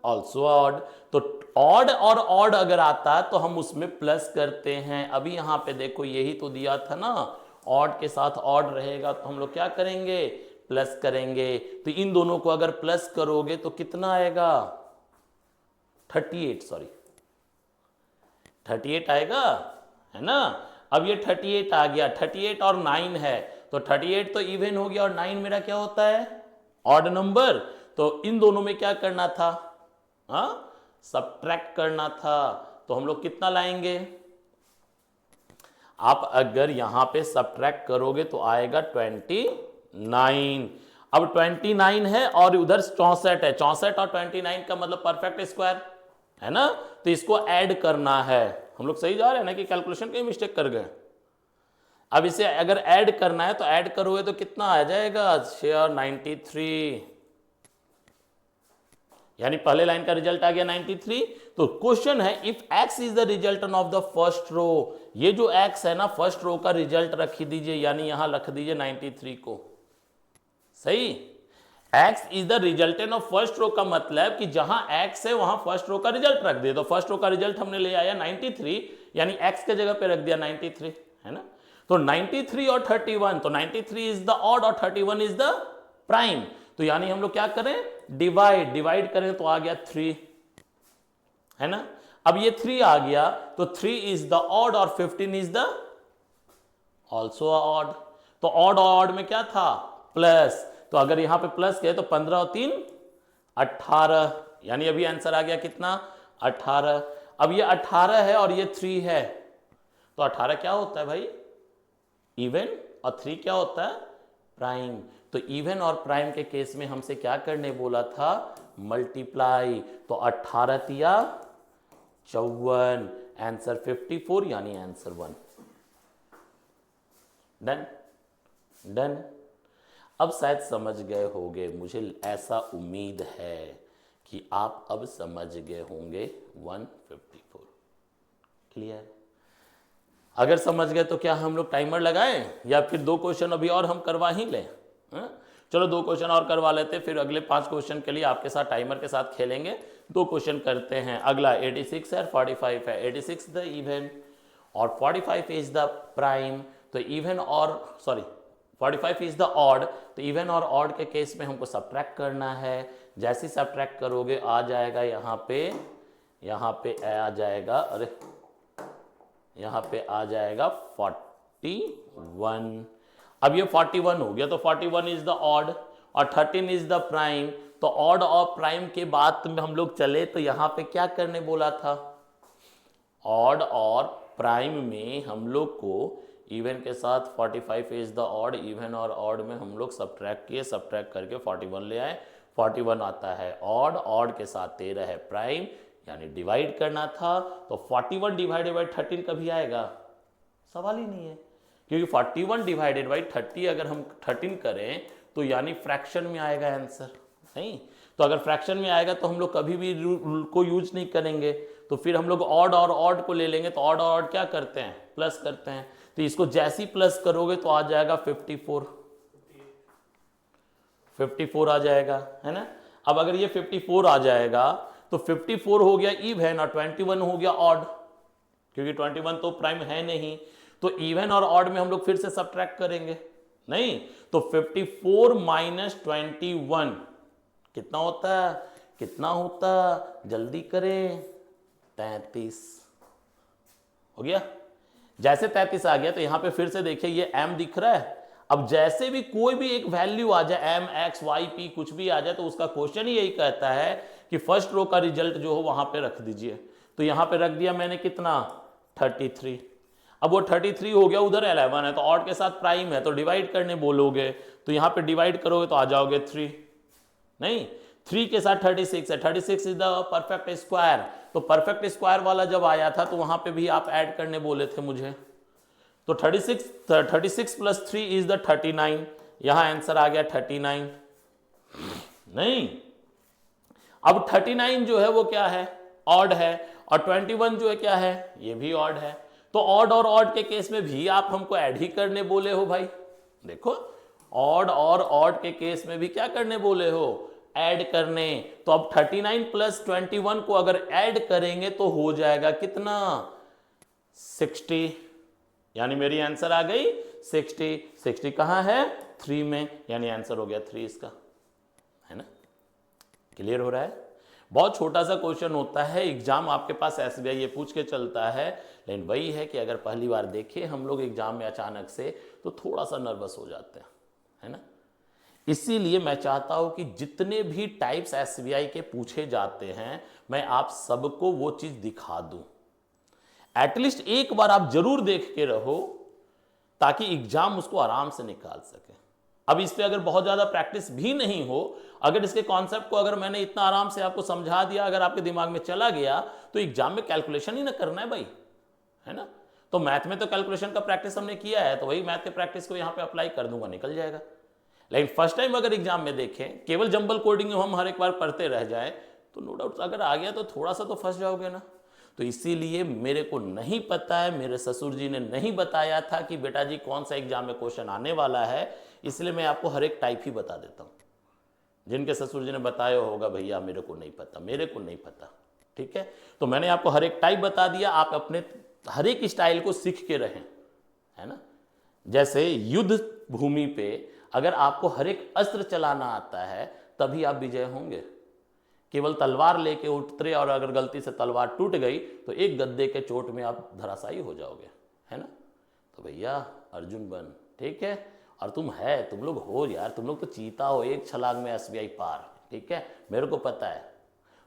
ऑल्सो ऑड। तो ऑड और ऑड अगर आता तो हम उसमें प्लस करते हैं। अभी यहां पे देखो यही तो दिया था ना, ऑड के साथ ऑड रहेगा तो हम लोग क्या करेंगे, प्लस करेंगे। तो इन दोनों को अगर प्लस करोगे तो कितना आएगा, 38 आएगा, है ना। अब ये 38 आ गया, 38 और 9 है, तो 38 तो इवन हो गया और 9 मेरा क्या होता है, ऑड नंबर। तो इन दोनों में क्या करना था, सब्ट्रैक्ट करना था। तो हम लोग कितना लाएंगे, आप अगर यहां पे सब्ट्रैक्ट करोगे तो आएगा 29। अब 29 है और उधर 64 है, 64 और 29 का मतलब परफेक्ट स्क्वायर, है ना। तो इसको ऐड करना है। हम लोग सही जा रहे हैं ना कि कैलकुलेशन कहीं मिस्टेक कर गए। अब इसे अगर ऐड करना है तो ऐड करोगे तो कितना आ जाएगा, 6 और 93, यानी पहले लाइन का रिजल्ट आ गया 93। तो क्वेश्चन है, if x is the resultant of the first row, ये जो x है ना फर्स्ट रो का रिजल्ट रख दीजिए, यानी यहां रख दीजिए 93 को, सही। x is the resultant of first row का मतलब कि जहां x है वहां फर्स्ट रो का रिजल्ट रख दे। तो फर्स्ट रो का रिजल्ट हमने ले आया 93, यानी x के जगह पे रख दिया 93, है ना। तो 93 और 31, तो 93 इज द ऑड और 31 इज द प्राइम। तो यानी हम लोग क्या करें, डिवाइड करें तो आ गया 3, है ना। अब ये 3 आ गया तो 3 इज द ऑड और 15 इज द ऑल्सो ऑड। तो ऑड और ऑड में क्या था, प्लस। तो अगर यहां पे प्लस किया तो 15 और 3 18, यानी अभी आंसर आ गया कितना, 18। अब ये 18 है और ये 3 है, तो 18 क्या होता है भाई, इवन, और 3 क्या होता है, प्राइम। तो इवन और प्राइम के केस में हमसे क्या करने बोला था, मल्टीप्लाई। तो 18 तिया 54, आंसर 54, यानी आंसर 1। डन। अब शायद समझ गए होंगे, मुझे ऐसा उम्मीद है कि आप अब समझ गए होंगे 154, क्लियर। अगर समझ गए तो क्या हम लोग टाइमर लगाएं या फिर 2 क्वेश्चन अभी और हम करवा ही लें, चलो 2 क्वेश्चन और करवा लेते, फिर अगले 5 क्वेश्चन के लिए आपके साथ टाइमर के साथ खेलेंगे। 2 क्वेश्चन करते हैं। अगला 86 है, 45 है। 86 द इवन और 45 इज द प्राइम। तो इवन और सॉरी 45 इज द ऑड, तो इवन और ऑड के केस में हमको सब्ट्रैक्ट करना है। जैसे ही सब्ट्रैक्ट करोगे आ जाएगा यहाँ पे आ जाएगा, अरे यहाँ पे आ जाएगा 41। अब ये 41 हो गया, तो 41 इज द ऑड और 13 इज द प्राइम। तो ऑड और प्राइम के बाद में हम लोग चले तो यहाँ पे क्या करने बोला था, ऑड और प्राइम में हम लोग को इवन के साथ 45 इज द ऑड, इवन और ऑड में हम लोग सब्ट्रैक्ट किए, सब्ट्रैक्ट करके 41 ले आए। 41 आता है ऑड, ऑड के साथ 13 है प्राइम, यानी डिवाइड करना था। तो 41 डिवाइडेड बाई 13 कभी आएगा, सवाल ही नहीं है, क्योंकि 41 डिवाइडेड बाई 30 अगर हम 13 करें तो यानी फ्रैक्शन में आएगा आंसर, नहीं। तो अगर फ्रैक्शन में आएगा तो हम लोग कभी भी रूल को यूज नहीं करेंगे, तो फिर हम लोग ऑड और ऑड को ले लेंगे। तो ऑड और ऑड क्या करते हैं, प्लस करते हैं। तो इसको जैसी प्लस करोगे तो आ जाएगा 54 आ जाएगा, है ना। अब अगर ये 54 आ जाएगा तो 54 हो गया इवन और 21 हो गया ऑड, क्योंकि 21 तो प्राइम है नहीं। तो इवन और ऑड में हम लोग फिर से सब्ट्रैक्ट करेंगे, नहीं। तो 54 माइनस 21 कितना होता, जल्दी करें, 33 हो गया। जैसे 33 आ गया तो यहां पे फिर से देखिए ये m दिख रहा है। अब जैसे भी कोई भी एक वैल्यू आ जाए, m, x, y, p कुछ भी आ जाए, तो उसका क्वेश्चन ही यही कहता है कि फर्स्ट रो का रिजल्ट जो हो वहां पे रख दीजिए। तो यहां पे रख दिया मैंने कितना, 33। अब वो 33 हो गया, उधर 11 है तो ऑड के साथ प्राइम है, तो डिवाइड करने बोलोगे तो यहां पे डिवाइड करोगे तो आ जाओगे 3, नहीं। 3 के साथ 36 है, 36 इज द परफेक्ट स्क्वायर। तो परफेक्ट स्क्वायर वाला जब आया था तो वहां पे भी आप ऐड करने बोले थे मुझे। तो 36 प्लस 3 इज द 39, यहां आंसर आ गया 39, नहीं। अब 39 जो है वो क्या है, ऑड है, और 21 जो है क्या है, ये भी ऑड है। तो ऑड और ऑड के केस में भी आप हमको ऐड ही करने बोले हो भाई। देखो ऑड और ऑड के केस में भी क्या करने बोले हो, ऐड करने। तो अब 39 प्लस 21 को अगर ऐड करेंगे तो हो जाएगा कितना, 60, यानी मेरी आंसर आ गई 60। 60 कहां है, 3 में, यानी आंसर हो गया 3 इसका, है ना। क्लियर हो रहा है। बहुत छोटा सा क्वेश्चन होता है, एग्जाम आपके पास एसबीआई ये पूछ के चलता है, लेकिन वही है कि अगर पहली बार देखे हम लोग एग्जाम में अचानक से तो थोड़ा सा नर्वस हो जाते हैं, है ना। इसीलिए मैं चाहता हूं कि जितने भी टाइप्स एसबीआई के पूछे जाते हैं मैं आप सबको वो चीज दिखा दूं। एटलीस्ट एक बार आप जरूर देख के रहो ताकि एग्जाम उसको आराम से निकाल सके। अब इस पे अगर बहुत ज्यादा प्रैक्टिस भी नहीं हो, अगर इसके कॉन्सेप्ट को अगर मैंने इतना आराम से आपको समझा दिया, अगर आपके दिमाग में चला गया तो एग्जाम में कैलकुलेशन ही ना करना है भाई, है ना। तो मैथ में तो कैलकुलेशन का प्रैक्टिस हमने किया है, तो वही मैथ के प्रैक्टिस को यहां पे अप्लाई कर दूंगा, निकल जाएगा। लेकिन फर्स्ट टाइम अगर एग्जाम में देखें, केवल जंबल कोडिंग हम हर एक बार पढ़ते रह जाए तो नो डाउट अगर आ गया तो थोड़ा सा तो फंस जाओगे ना। तो इसीलिए मेरे को नहीं पता है, मेरे ससुर जी ने नहीं बताया था कि बेटा जी कौन सा एग्जाम में क्वेश्चन आने वाला है, इसलिए मैं आपको हर एक टाइप ही बता देता हूँ। जिनके ससुर जी ने बताया होगा भैया मेरे को नहीं पता, ठीक है। तो मैंने आपको हर एक टाइप बता दिया, आप अपने हर एक स्टाइल को सीख के रहें, है ना। जैसे युद्ध भूमि पे अगर आपको हर एक अस्त्र चलाना आता है तभी आप विजय होंगे। केवल तलवार लेके उतरे और अगर गलती से तलवार टूट गई तो एक गद्दे के चोट में आप धराशायी हो जाओगे, है ना। तो भैया अर्जुन बन, ठीक है। और तुम लोग हो यार, तुम लोग तो चीता हो, एक छलांग में एसबीआई पार, ठीक है, मेरे को पता है।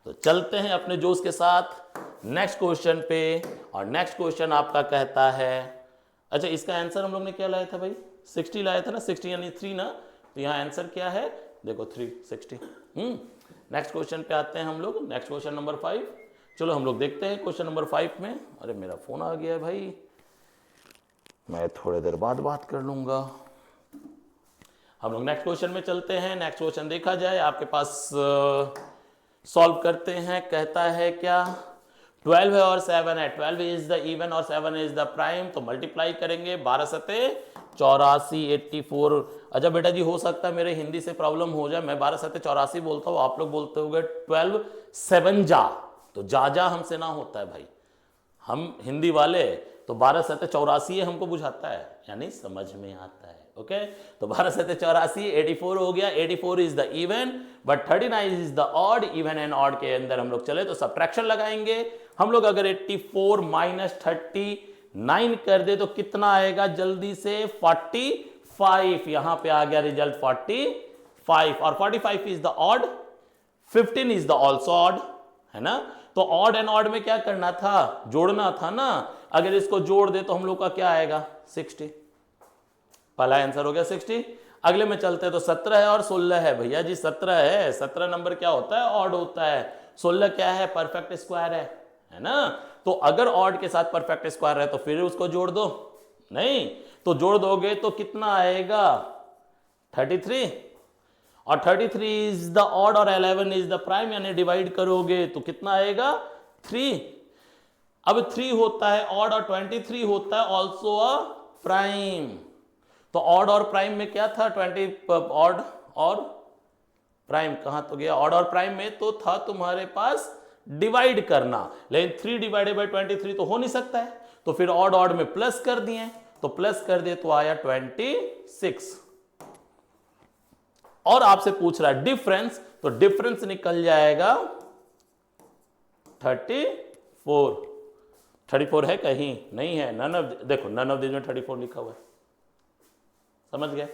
तो चलते हैं अपने जोश के साथ नेक्स्ट क्वेश्चन पे, और नेक्स्ट क्वेश्चन आपका कहता है, अच्छा इसका आंसर हम लोग ने क्या लाया था भाई, 60 लाया था ना, 60 यानी 3 ना। तो यहाँ आंसर क्या है, देखो 360। नेक्स्ट क्वेश्चन पे आते हैं हम लोग, नेक्स्ट क्वेश्चन नंबर 5। चलो हम लोग देखते हैं क्वेश्चन नंबर 5 में। अरे मेरा फोन आ गया है भाई, मैं थोड़ी देर बाद बात कर लूंगा। हम लोग नेक्स्ट क्वेश्चन में चलते हैं। नेक्स्ट क्वेश्चन देखा जाए आपके पास, सॉल्व करते हैं। कहता है क्या, 12 है और 7 है, 12 इज द इवन और 7 इज द प्राइम। तो मल्टीप्लाई करेंगे, 12 सते 84, 84। अच्छा बेटा जी हो सकता है मेरे हिंदी से प्रॉब्लम हो जाए, मैं 12 सते 84 बोलता हूँ, आप लोग बोलते होंगे 12 7 जा, तो जा हमसे ना होता है भाई, हम हिंदी वाले तो 12 सतह 84 हमको बुझाता है, यानी समझ में आता है। ओके, तो 12 सतह 84, 84 हो गया। 84 is the even, but 39 is the odd. Even and odd के अंदर हम लोग चले तो सब्ट्रैक्शन लगाएंगे हम लोग। अगर 84 माइनस 39 कर दे तो कितना आएगा जल्दी से? 45। यहां पे आ गया रिजल्ट 45, और 45 is the odd, 15 is the also odd, है ना। तो ऑड एंड ऑड में क्या करना था? जोड़ना था ना। अगर इसको जोड़ दे तो हम लोग का क्या आएगा? 60। पहला आंसर हो गया 60। अगले में चलते हैं तो 17 है और 16 है। भैया जी 17 है, 17 नंबर क्या होता है? ऑड होता है। 16 क्या है? परफेक्ट स्क्वायर है ना। तो अगर ऑड के साथ परफेक्ट स्क्वायर है तो फिर उसको जोड़ दो, नहीं तो जोड़ दोगे तो कितना आएगा? 33। और 33 इज द ऑड और 11 इज द प्राइम, यानी डिवाइड करोगे तो कितना आएगा? 3। अब 3 होता है ऑड और 23 होता है ऑल्सो अ प्राइम। तो ऑड और प्राइम में क्या था? 20। ऑड और प्राइम कहां तो गया? ऑड और प्राइम में तो था तुम्हारे पास डिवाइड करना, लेकिन 3 डिवाइडेड बाई 23 तो हो नहीं सकता है। तो फिर ऑड ऑड में प्लस कर दिए, तो प्लस कर दिए तो आया 26। और आपसे पूछ रहा है डिफरेंस, तो डिफरेंस निकल जाएगा 34। 34 है कहीं? नहीं है। नन ऑफ, देखो नन ऑफ दिस में 34 लिखा हुआ है। समझ गए?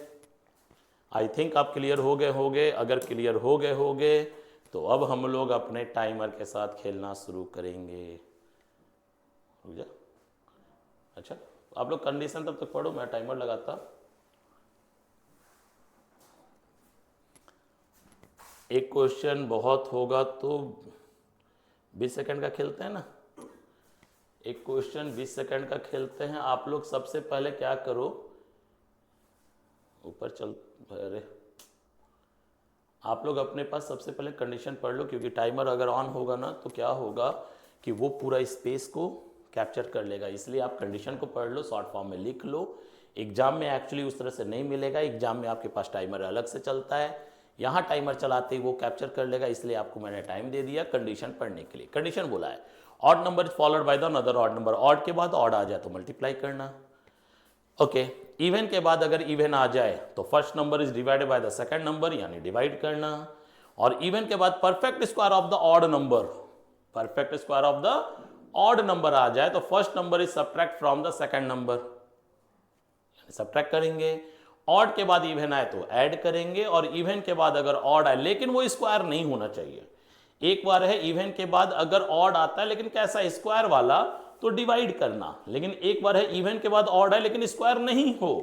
आई थिंक आप क्लियर हो गए। अगर क्लियर हो गए तो अब हम लोग अपने टाइमर के साथ खेलना शुरू करेंगे। रुक जा। अच्छा, आप लोग कंडीशन तब तक पढ़ो, मैं टाइमर लगाता। एक क्वेश्चन बहुत होगा तो 20 सेकंड का खेलते हैं ना। एक क्वेश्चन 20 सेकंड का खेलते हैं। आप लोग सबसे पहले क्या करो, ऊपर चल, अरे आप लोग अपने पास सबसे पहले कंडीशन पढ़ लो, क्योंकि टाइमर अगर ऑन होगा ना तो क्या होगा कि वो पूरा स्पेस को कैप्चर कर लेगा। इसलिए आप कंडीशन को पढ़ लो, शॉर्ट फॉर्म में लिख लो। एग्जाम में एक्चुअली उस तरह से नहीं मिलेगा। एग्जाम में आपके पास टाइमर अलग से चलता है, यहाँ टाइमर चलाते ही वो कैप्चर कर लेगा। इसलिए आपको मैंने टाइम दे दिया कंडीशन पढ़ने के लिए। कंडीशन बोला है odd number followed by the another odd number. Odd के बाद ऑड आ जाए तो मल्टीप्लाई करना। ओके, इवन के बाद अगर इवन आ जाए तो first number is divided by the second number, यानी डिवाइड करना। और इवन के बाद perfect square of the odd number, perfect square of the odd number आ जाए तो first number is subtract from the second number, यानी सब्ट्रैक्ट करेंगे। ऑड के बाद इवन आए तो ऐड करेंगे, और इवन के बाद अगर ऑड आए, लेकिन वो स्क्वायर नहीं होना चाहिए। एक बार है इवन के बाद अगर ऑड आता है लेकिन कैसा? स्क्वायर वाला, तो डिवाइड करना। लेकिन एक बार है इवन के बाद ऑड है लेकिन स्क्वायर नहीं हो,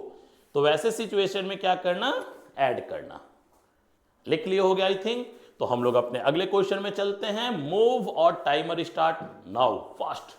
तो वैसे सिचुएशन में क्या करना? ऐड करना। लिख लिया हो गया आई थिंक। तो हम लोग अपने अगले क्वेश्चन में चलते हैं। मूव और टाइमर स्टार्ट नाउ, फास्ट।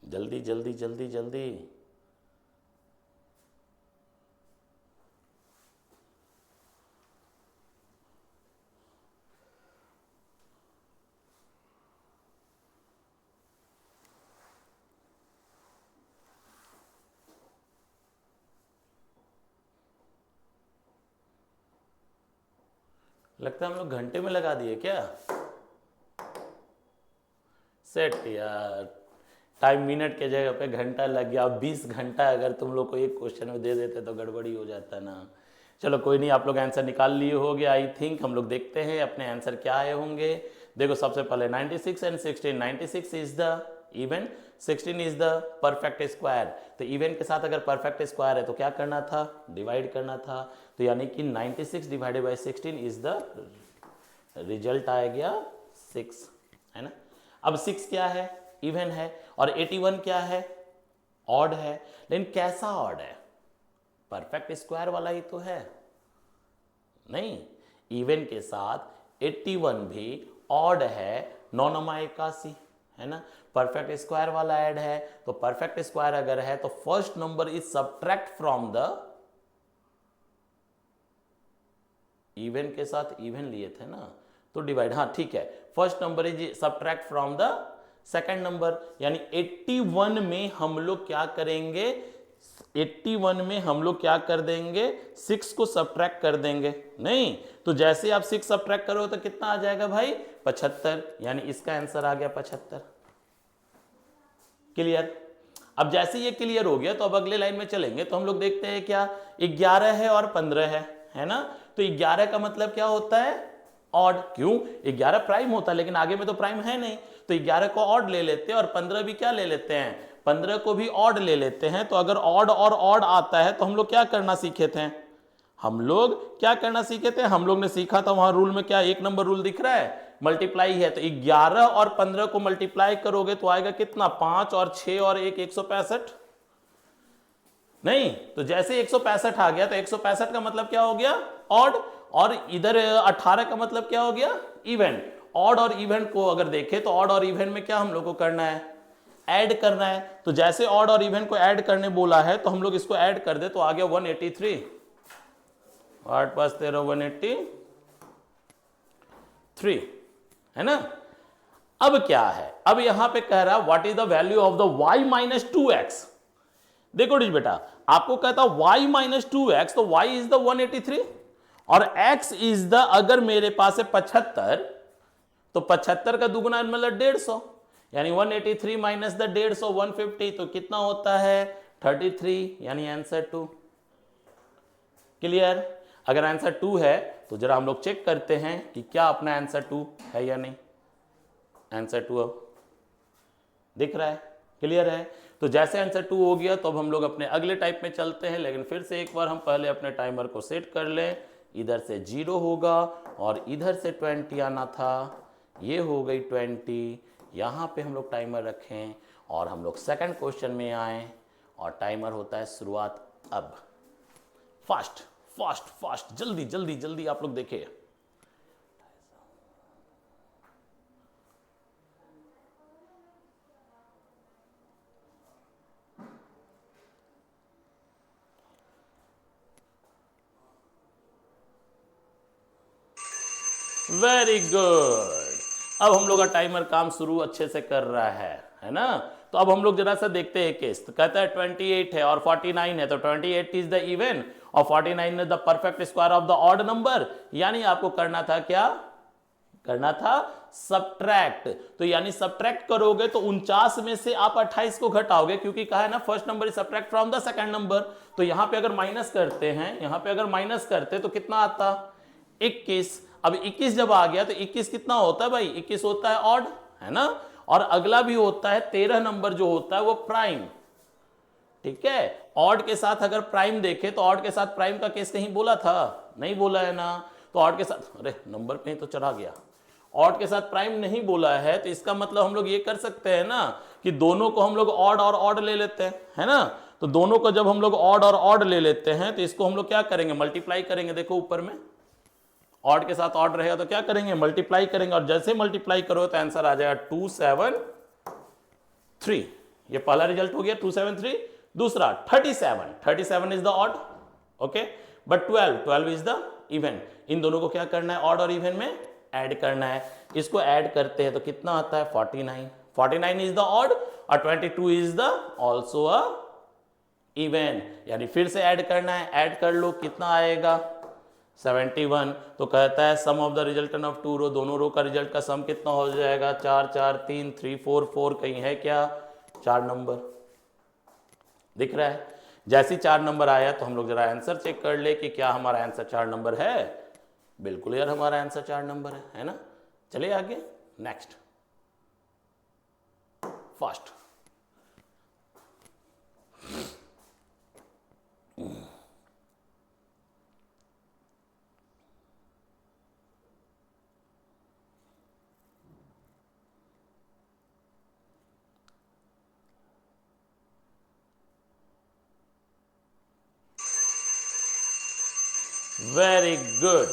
जल्दी जल्दी जल्दी जल्दी। लगता है हम लोग घंटे में लगा दिए क्या? सेट यार, टाइम मिनट के जगह पे घंटा लग गया। 20 घंटा अगर तुम लोग को एक क्वेश्चन में दे देते तो गड़बड़ी हो जाता ना। चलो कोई नहीं, आप लोग आंसर निकाल लिए होंगे आई थिंक। हम लोग देखते हैं अपने आंसर क्या आए होंगे। देखो सबसे पहले 96 and 16। 96 is the even, 16 is the perfect square. तो इवन के साथ अगर परफेक्ट स्क्वायर है तो क्या करना था? डिवाइड करना था। तो यानी कि 96 divided by 16 is the result आ गया 6, है ना। अब 6 क्या है? इवन है। और 81 क्या है? ऑड है। लेकिन कैसा ऑड है? परफेक्ट स्क्वायर वाला ही तो है, नहीं। इवन के साथ 81 भी ऑड है, 9 नमा 81 है ना, परफेक्ट स्क्वायर वाला ऐड है। तो परफेक्ट स्क्वायर अगर है तो first number is subtract from the, even के साथ इवन लिए थे ना तो डिवाइड, हाँ ठीक है, first number is subtract from the second number, यानी 81 में हम लोग क्या करेंगे, 81 में हम लोग क्या कर देंगे, 6 को सब्ट्रैक्ट कर देंगे, नहीं तो जैसे आप 6 सब्ट्रैक्ट करो तो कितना आ जाएगा भाई, 75, यानी इसका आंसर आ गया 75। क्लियर। अब जैसे ये क्लियर हो गया तो अब अगले लाइन में चलेंगे तो हम लोग देखते हैं क्या, 11 है और 15 है ना, तो 11 का मतलब क्या होता है, ऑड, क्यों, 11 प्राइम होता है लेकिन आगे में तो प्राइम है नहीं, तो 11 को ऑड ले लेते हैं और 15 भी क्या ले लेते हैं, 15 को भी ऑड ले लेते हैं। तो अगर ऑड और ऑड आता है तो हम लोग क्या करना सीखे थे, हम लोग क्या करना सीखे थे, हम लोग ने सीखा था वहां रूल में क्या, एक नंबर रूल दिख रहा है, मल्टीप्लाई है, तो 11 और 15 को मल्टीप्लाई करोगे तो आएगा कितना, 5 और 6 और 1, 165, नहीं तो जैसे 165 आ गया तो 165 का मतलब क्या हो गया, ऑड, और इधर 18 का मतलब क्या हो गया, इवन। ऑड और इवन को अगर देखें तो ऑड और इवन में क्या हम लोग को करना है, ऐड करना है। तो जैसे ऑड और इवन को ऐड करने बोला है तो हम लोग इसको ऐड कर दे तो आ गया 183, 8 5 13 183 है ना। अब क्या है, अब यहां पे कह रहा what is the value of the y minus 2x। देखो डिज बेटा, आपको कहता y माइनस 2x, तो y इज द 183 और x इज द, अगर मेरे पास है 75 तो 75 का दुगुना मतलब 150, यानी 183 माइनस द 150 150, तो कितना होता है 33, यानी आंसर 2। क्लियर। अगर आंसर 2 है तो जरा हम लोग चेक करते हैं कि क्या अपना आंसर 2 है या नहीं। आंसर 2 अब दिख रहा है, क्लियर है। तो जैसे आंसर 2 हो गया तो अब हम लोग अपने अगले टाइप में चलते हैं, लेकिन फिर से एक बार हम पहले अपने टाइमर को सेट कर लें। इधर से 0 होगा और इधर से 20 आना था, ये हो गई 20, यहाँ पे हम लोग टाइमर रखें और हम लोग सेकंड क्वेश्चन में आए और टाइमर होता है शुरुआत अब। फास्ट फास्ट फास्ट, जल्दी जल्दी जल्दी आप लोग देखिए। Very good. अब हम लोग का टाइमर काम शुरू अच्छे से कर रहा है ना। तो अब हम लोग जरा सा देखते हैं केस, तो कहता है 28 है और 49 है, तो 28 इज द इवन और 49 is the perfect square of the odd number, यानी आपको करना था क्या, करना था सब्ट्रैक्ट। तो यानी सब्ट्रैक्ट करोगे तो 49 में से आप 28 को घटाओगे, क्योंकि कहा है ना first number is subtract from the second number. तो यहां पे अगर माइनस करते हैं, यहां पे अगर माइनस करते तो कितना आता, 21। अब 21 जब आ गया तो 21 कितना होता है भाई, 21 होता है ऑड, है ना। और अगला भी होता है 13 नंबर जो होता है वो प्राइम, ठीक है। ऑड के साथ अगर प्राइम देखे तो ऑड के साथ प्राइम का केस कहीं बोला था, नहीं बोला है ना। तो ऑड के साथ, अरे नंबर पे ही तो चढ़ा गया, ऑड के साथ प्राइम नहीं बोला है, तो इसका मतलब हम लोग ये कर सकते हैं ना कि दोनों को हम लोग ऑड और ऑड ले लेते हैं, है ना। तो दोनों को जब हम लोग ऑड और ऑड ले लेते हैं तो इसको हम लोग क्या करेंगे, मल्टीप्लाई करेंगे। देखो ऊपर में ऑड के साथ ऑड रहेगा तो क्या करेंगे, मल्टीप्लाई करेंगे, और जैसे मल्टीप्लाई करो तो आंसर आ जाएगा 273। ये पहला रिजल्ट हो गया 273। दूसरा 37, 37 is the odd, okay, but 12 is the even. इन दोनों को क्या करना है, ऑड और इवन में ऐड करना है। इसको ऐड करते हैं तो कितना आता है 49, 49 इज द ऑड और 22 is the also a even, यानी फिर से ऐड करना है। ऐड कर लो, कितना आएगा 71। तो कहता है sum of the resultant of two row, दोनों रो का रिजल्ट का सम कितना हो जाएगा, 4 4 3 3 4 4, कहीं है क्या 4 नंबर दिख रहा है। जैसे 4 नंबर आया तो हम लोग जरा आंसर चेक कर ले कि क्या हमारा आंसर 4 नंबर है। बिल्कुल यार हमारा आंसर 4 नंबर है ना। चलिए आगे नेक्स्ट, फास्ट। Very good.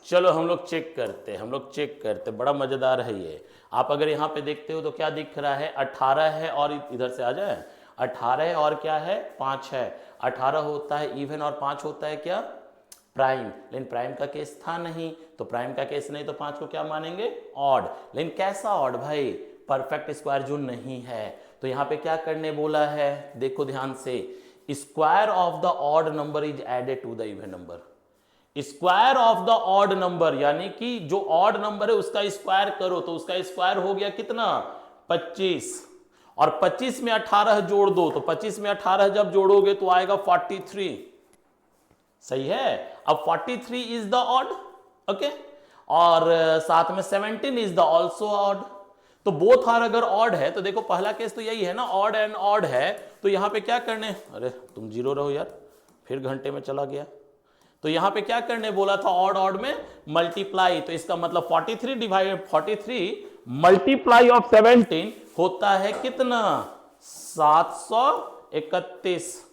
चलो हम लोग चेक करते, बड़ा मजेदार है ये। आप अगर यहाँ पे देखते हो तो क्या दिख रहा है, 18 है और इधर से आ जाए, 18 है और क्या है, 5 है। 18 होता है इवन और 5 होता है क्या, प्राइम। लेकिन प्राइम का केस था नहीं, तो प्राइम का केस नहीं तो 5 को क्या मानेंगे, ऑड। लेकिन कैसा ऑड भाई, परफेक्ट स्क्वायर जो नहीं है। तो यहाँ पे क्या करने बोला है, देखो ध्यान से, square of the odd number is added to the even number. Square of the odd number यानी कि जो ऑड नंबर है उसका स्क्वायर करो, तो उसका स्क्वायर हो गया कितना, 25। और 25 में 18 जोड़ दो, तो 25 में 18 जब जोड़ोगे तो आएगा 43। सही है। अब 43 इज द ऑड, ओके, और साथ में 17 इज द ऑल्सो ऑड। तो बोथ आर अगर ऑड है तो देखो पहला केस तो यही है ना, ऑड एंड ऑड है, तो यहां पे क्या करने, अरे तुम जीरो रहो यार, फिर घंटे में चला गया। तो यहां पे क्या करने बोला था, ऑड ऑड में मल्टीप्लाई। तो इसका मतलब 43 डिवाइडेड 43 मल्टीप्लाई ऑफ 17 होता है कितना, 731।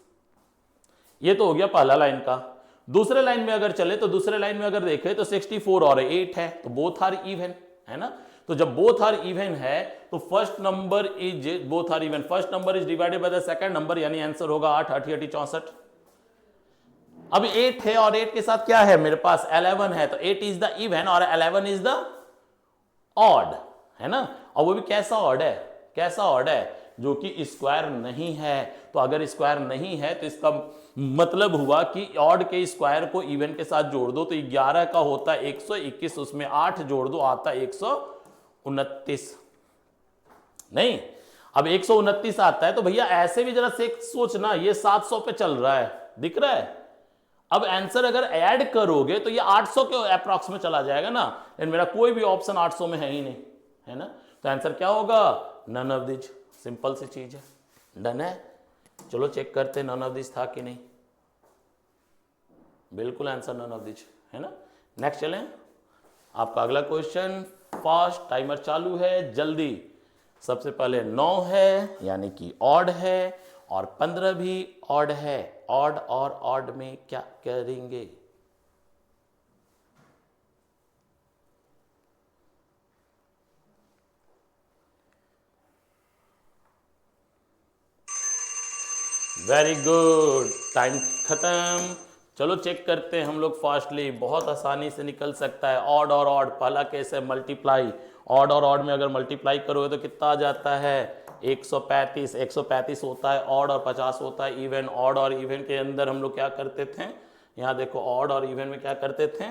ये तो हो गया पहला लाइन का। दूसरे लाइन में अगर चले तो दूसरे लाइन में अगर देखें तो 64 और 8 है, तो बोथ आर इवन है ना। तो जब बोथ आर इवन है तो first number is, both are even, first number is divided by the second number, यानी आंसर होगा 8, 8 8 64। अब 8 है और 8 के साथ क्या है मेरे पास, 11 है, तो 8 इज द इवन और 11 इज द ऑड, है ना। और वो भी कैसा ऑड है, कैसा ऑड है, जो कि स्क्वायर नहीं है। तो अगर स्क्वायर नहीं है तो इसका मतलब हुआ कि ऑड के स्क्वायर को इवन के साथ जोड़ दो, तो 11 का होता है 121, उसमें 8 जोड़ दो आता है 129। नहीं, अब 129 आता है, तो भैया ऐसे भी जरा से सोचना, ये 700 पे चल रहा है, दिख रहा है। अब आंसर अगर ऐड करोगे तो ये 800 के अप्रॉक्स में चला जाएगा ना, लेकिन मेरा कोई भी ऑप्शन 800 में है ही नहीं, है ना। तो आंसर क्या होगा, नन ऑफ दिस। सिंपल सी चीज है, डन है। चलो चेक करते हैं नन ऑफ दिस था कि नहीं। बिल्कुल आंसर नन ऑफ दिस है ना। नेक्स्ट चलें, आपका अगला क्वेश्चन, फास्ट, टाइमर चालू है, जल्दी। सबसे पहले 9 है यानी कि ऑड है, और 15 भी ऑड है। ऑड और ऑड में क्या करेंगे, वेरी गुड, टाइम खत्म। चलो चेक करते हैं हम लोग फास्टली, बहुत आसानी से निकल सकता है। ऑड और ऑड, पहला केस है मल्टीप्लाई। ऑड और ऑड में अगर मल्टीप्लाई करोगे तो कितना आ जाता है, 135। 135 होता है ऑड और 50 होता है इवन। ऑड और इवन के अंदर हम लोग क्या करते थे, यहाँ देखो ऑड और इवन में क्या करते थे,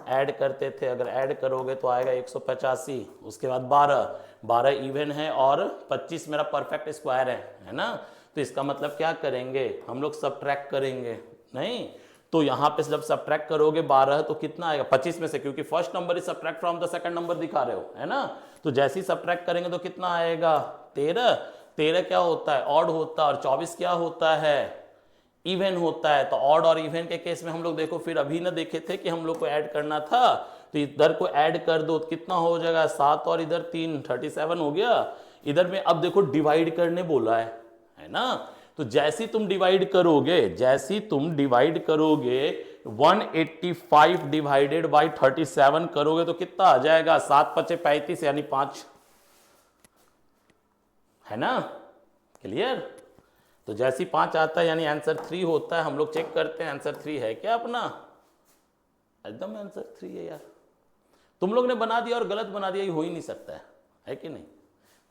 ऐड करते थे। अगर ऐड करोगे तो आएगा 185, उसके बाद 12 इवन है और 25 मेरा परफेक्ट स्क्वायर है ना। तो इसका मतलब क्या करेंगे हम लोग, सब्ट्रैक्ट करेंगे। नहीं, तो यहां पे जब सब्ट्रैक्ट करोगे 12 तो कितना आएगा 25 में से, क्योंकि first number is subtract from the second number दिखा रहे हो, है ना। तो जैसे ही सब्ट्रैक्ट करेंगे तो कितना आएगा, 13। 13 क्या होता है, ऑड होता है, और 24 क्या होता है, इवन होता है। तो ऑड और इवन के केस में हम लोग देखो, फिर अभी ना देखे थे कि हम लोग को ऐड करना था, तो इधर को ऐड कर दो तो कितना हो जाएगा, 7 और इधर 3, 37 हो गया। इधर में अब देखो डिवाइड करने बोला है ना। तो जैसी तुम डिवाइड करोगे, 185 डिवाइडेड बाई 37 करोगे तो कितना आ जाएगा, 7 5 35 यानी 5, है ना, क्लियर। तो जैसी 5 आता है यानी आंसर 3 होता है। हम लोग चेक करते हैं आंसर 3 है क्या अपना, एकदम आंसर 3 है यार। तुम लोग ने बना दिया और गलत बना दिया, ये हो ही नहीं सकता है कि नहीं।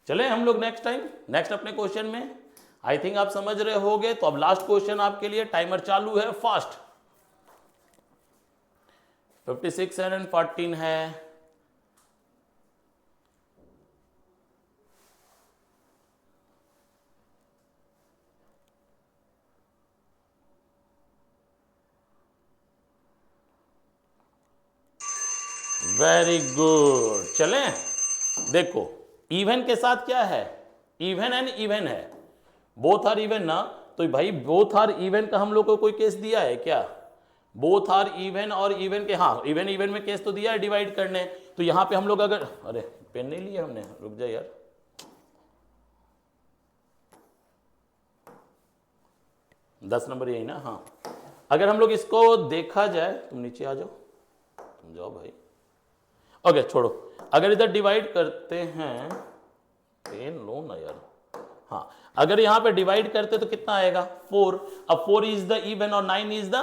चले हम लोग नेक्स्ट टाइम, नेक्स्ट अपने क्वेश्चन में। आई थिंक आप समझ रहे होगे। तो अब लास्ट क्वेश्चन आपके लिए, टाइमर चालू है, फास्ट। 56 एंड 14 है। वेरी गुड, चले देखो, इवन के साथ क्या है, इवन एंड इवन है, बोथ आर इवन ना। तो भाई बोथ आर इवन का हम लोग को कोई केस दिया है क्या, बोथ आर इवन और इवन के, हाँ इवन इवन में केस तो दिया है डिवाइड करने। तो यहां पे हम लोग अगर, अरे पेन नहीं लिया हमने, रुक जा यार, 10 नंबर यही ना, हाँ। अगर हम लोग इसको देखा जाए, तुम नीचे आ जाओ, तुम जाओ भाई, ओके छोड़ो। अगर इधर डिवाइड करते हैं, पेन लो ना यार, हाँ, अगर यहां पे डिवाइड करते तो कितना आएगा 4। अब 4 इज द इवन और 9 is the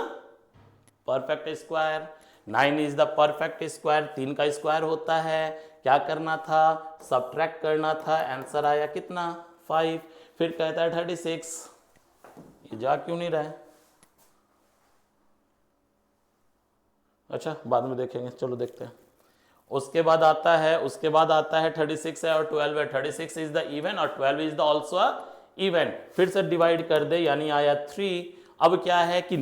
perfect square. 9 is the perfect square, 3 का स्क्वायर होता है। क्या करना था, सब्ट्रैक्ट करना था, आंसर आया कितना 5। फिर कहता है 36, ये जा क्यों नहीं रहा है, अच्छा बाद में देखेंगे, चलो देखते हैं। उसके बाद आता है 36 है और 12 है। 36 इज द इवन और 12 इज द ऑल्सो इवन। फिर से डिवाइड कर दे, यानी आया 3। अब क्या है कि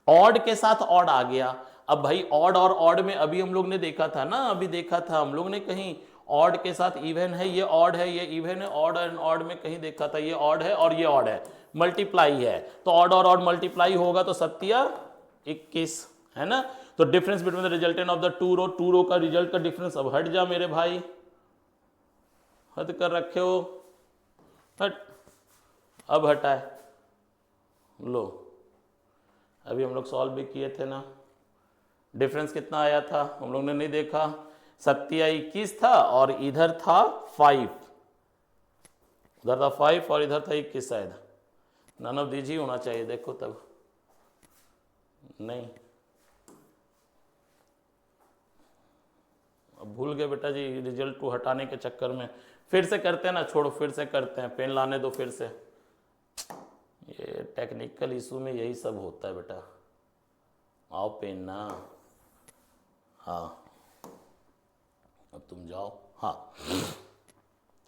ऑड के साथ ऑड आ गया। अब भाई ऑड और ऑड में अभी हम लोग ने देखा था ना, अभी देखा था हम लोग ने कहीं ऑड के साथ इवन है, ये ऑड है, ये इवन है, ऑड एंड ऑड में कहीं देखा था, ये ऑड है और ये ऑड है, मल्टीप्लाई है, तो ऑड और ऑड मल्टीप्लाई होगा तो 7 21 है ना। तो difference between the resultant of the two row का रिजल्ट का डिफरेंस, अब हट जा मेरे भाई, हद कर रखे हो, हट, अब हटा है, लो अभी हम लोग सॉल्व भी किए थे ना, डिफरेंस कितना आया था हम लोग ने नहीं देखा, 7 21 था और इधर था 5, उधर था 5 और इधर था 21 शायद, नन ऑफ दीज ही होना चाहिए, देखो तब नहीं, अब भूल गए बेटा जी, रिजल्ट को हटाने के चक्कर में। फिर से करते हैं ना, छोड़ो फिर से करते हैं, पेन लाने दो फिर से, ये टेक्निकल इशू में यही सब होता है बेटा, आओ पेन ना, हाँ अब तुम जाओ, हाँ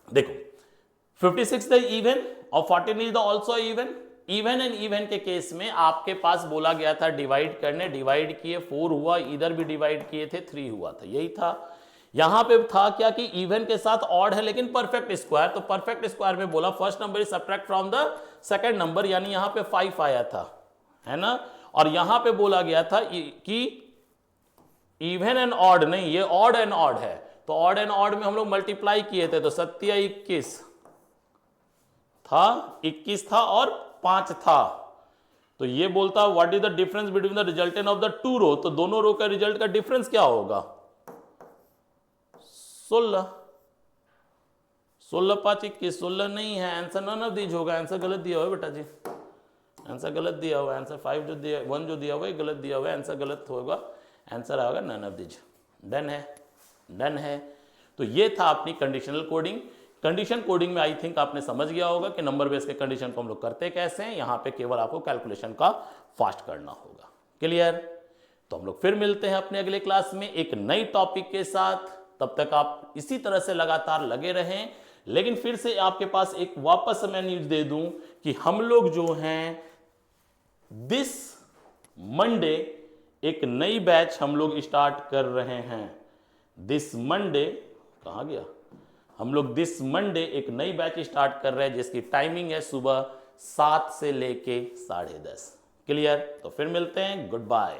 देखो 56 द इवन और 14 is the also even. Even and even के केस में आपके पास बोला गया था डिवाइड करने, डिवाइड किए 4 हुआ, इधर भी डिवाइड किए थे 3 हुआ था, यही था। यहां पे था क्या कि इवन के साथ ऑड है लेकिन परफेक्ट स्क्वायर, तो परफेक्ट स्क्वायर में बोला first number is subtract from the second number, यानी यहां पे 5 आया था, है ना। और यहां पे बोला गया था कि इवन एंड ऑड नहीं, ये ऑड एंड ऑड है, तो ऑड एंड ऑड में हम लोग मल्टीप्लाई किए थे, तो 7 21 था, 21 था और 5 था, तो ये बोलता what is the difference between the resultant of the two row, तो दोनों रो का रिजल्ट का डिफरेंस क्या होगा 16। 16 5 21, 16 नहीं है, आंसर नन ऑफ दीज होगा, आंसर गलत दिया हुआ है बेटा जी, आंसर गलत दिया हुआ है, आंसर 5 जो दिया 1 जो दिया हुआ है गलत दिया हुआ है, आंसर गलत होगा, आंसर आएगा नन ऑफ दीज। डन है, डन है। तो ये था अपनी कंडीशनल कोडिंग। कंडीशन कोडिंग में आई थिंक आपने समझ गया होगा कि नंबर बेस के कंडीशन को हम लोग करते कैसे हैं, यहां पे केवल आपको कैलकुलेशन का फास्ट करना होगा। क्लियर? तो हम लोग फिर मिलते हैं अपने अगले क्लास में एक नई टॉपिक के साथ, तब तक आप इसी तरह से लगातार लगे रहें। लेकिन फिर से आपके पास एक वापस मैं न्यूज दे दूं कि हम लोग जो हैं दिस मंडे एक नई बैच हम लोग स्टार्ट कर रहे हैं। दिस मंडे कहां गया, हम लोग दिस मंडे एक नई बैच स्टार्ट कर रहे हैं जिसकी टाइमिंग है सुबह 7 से लेके 10:30। क्लियर? तो फिर मिलते हैं, गुड बाय।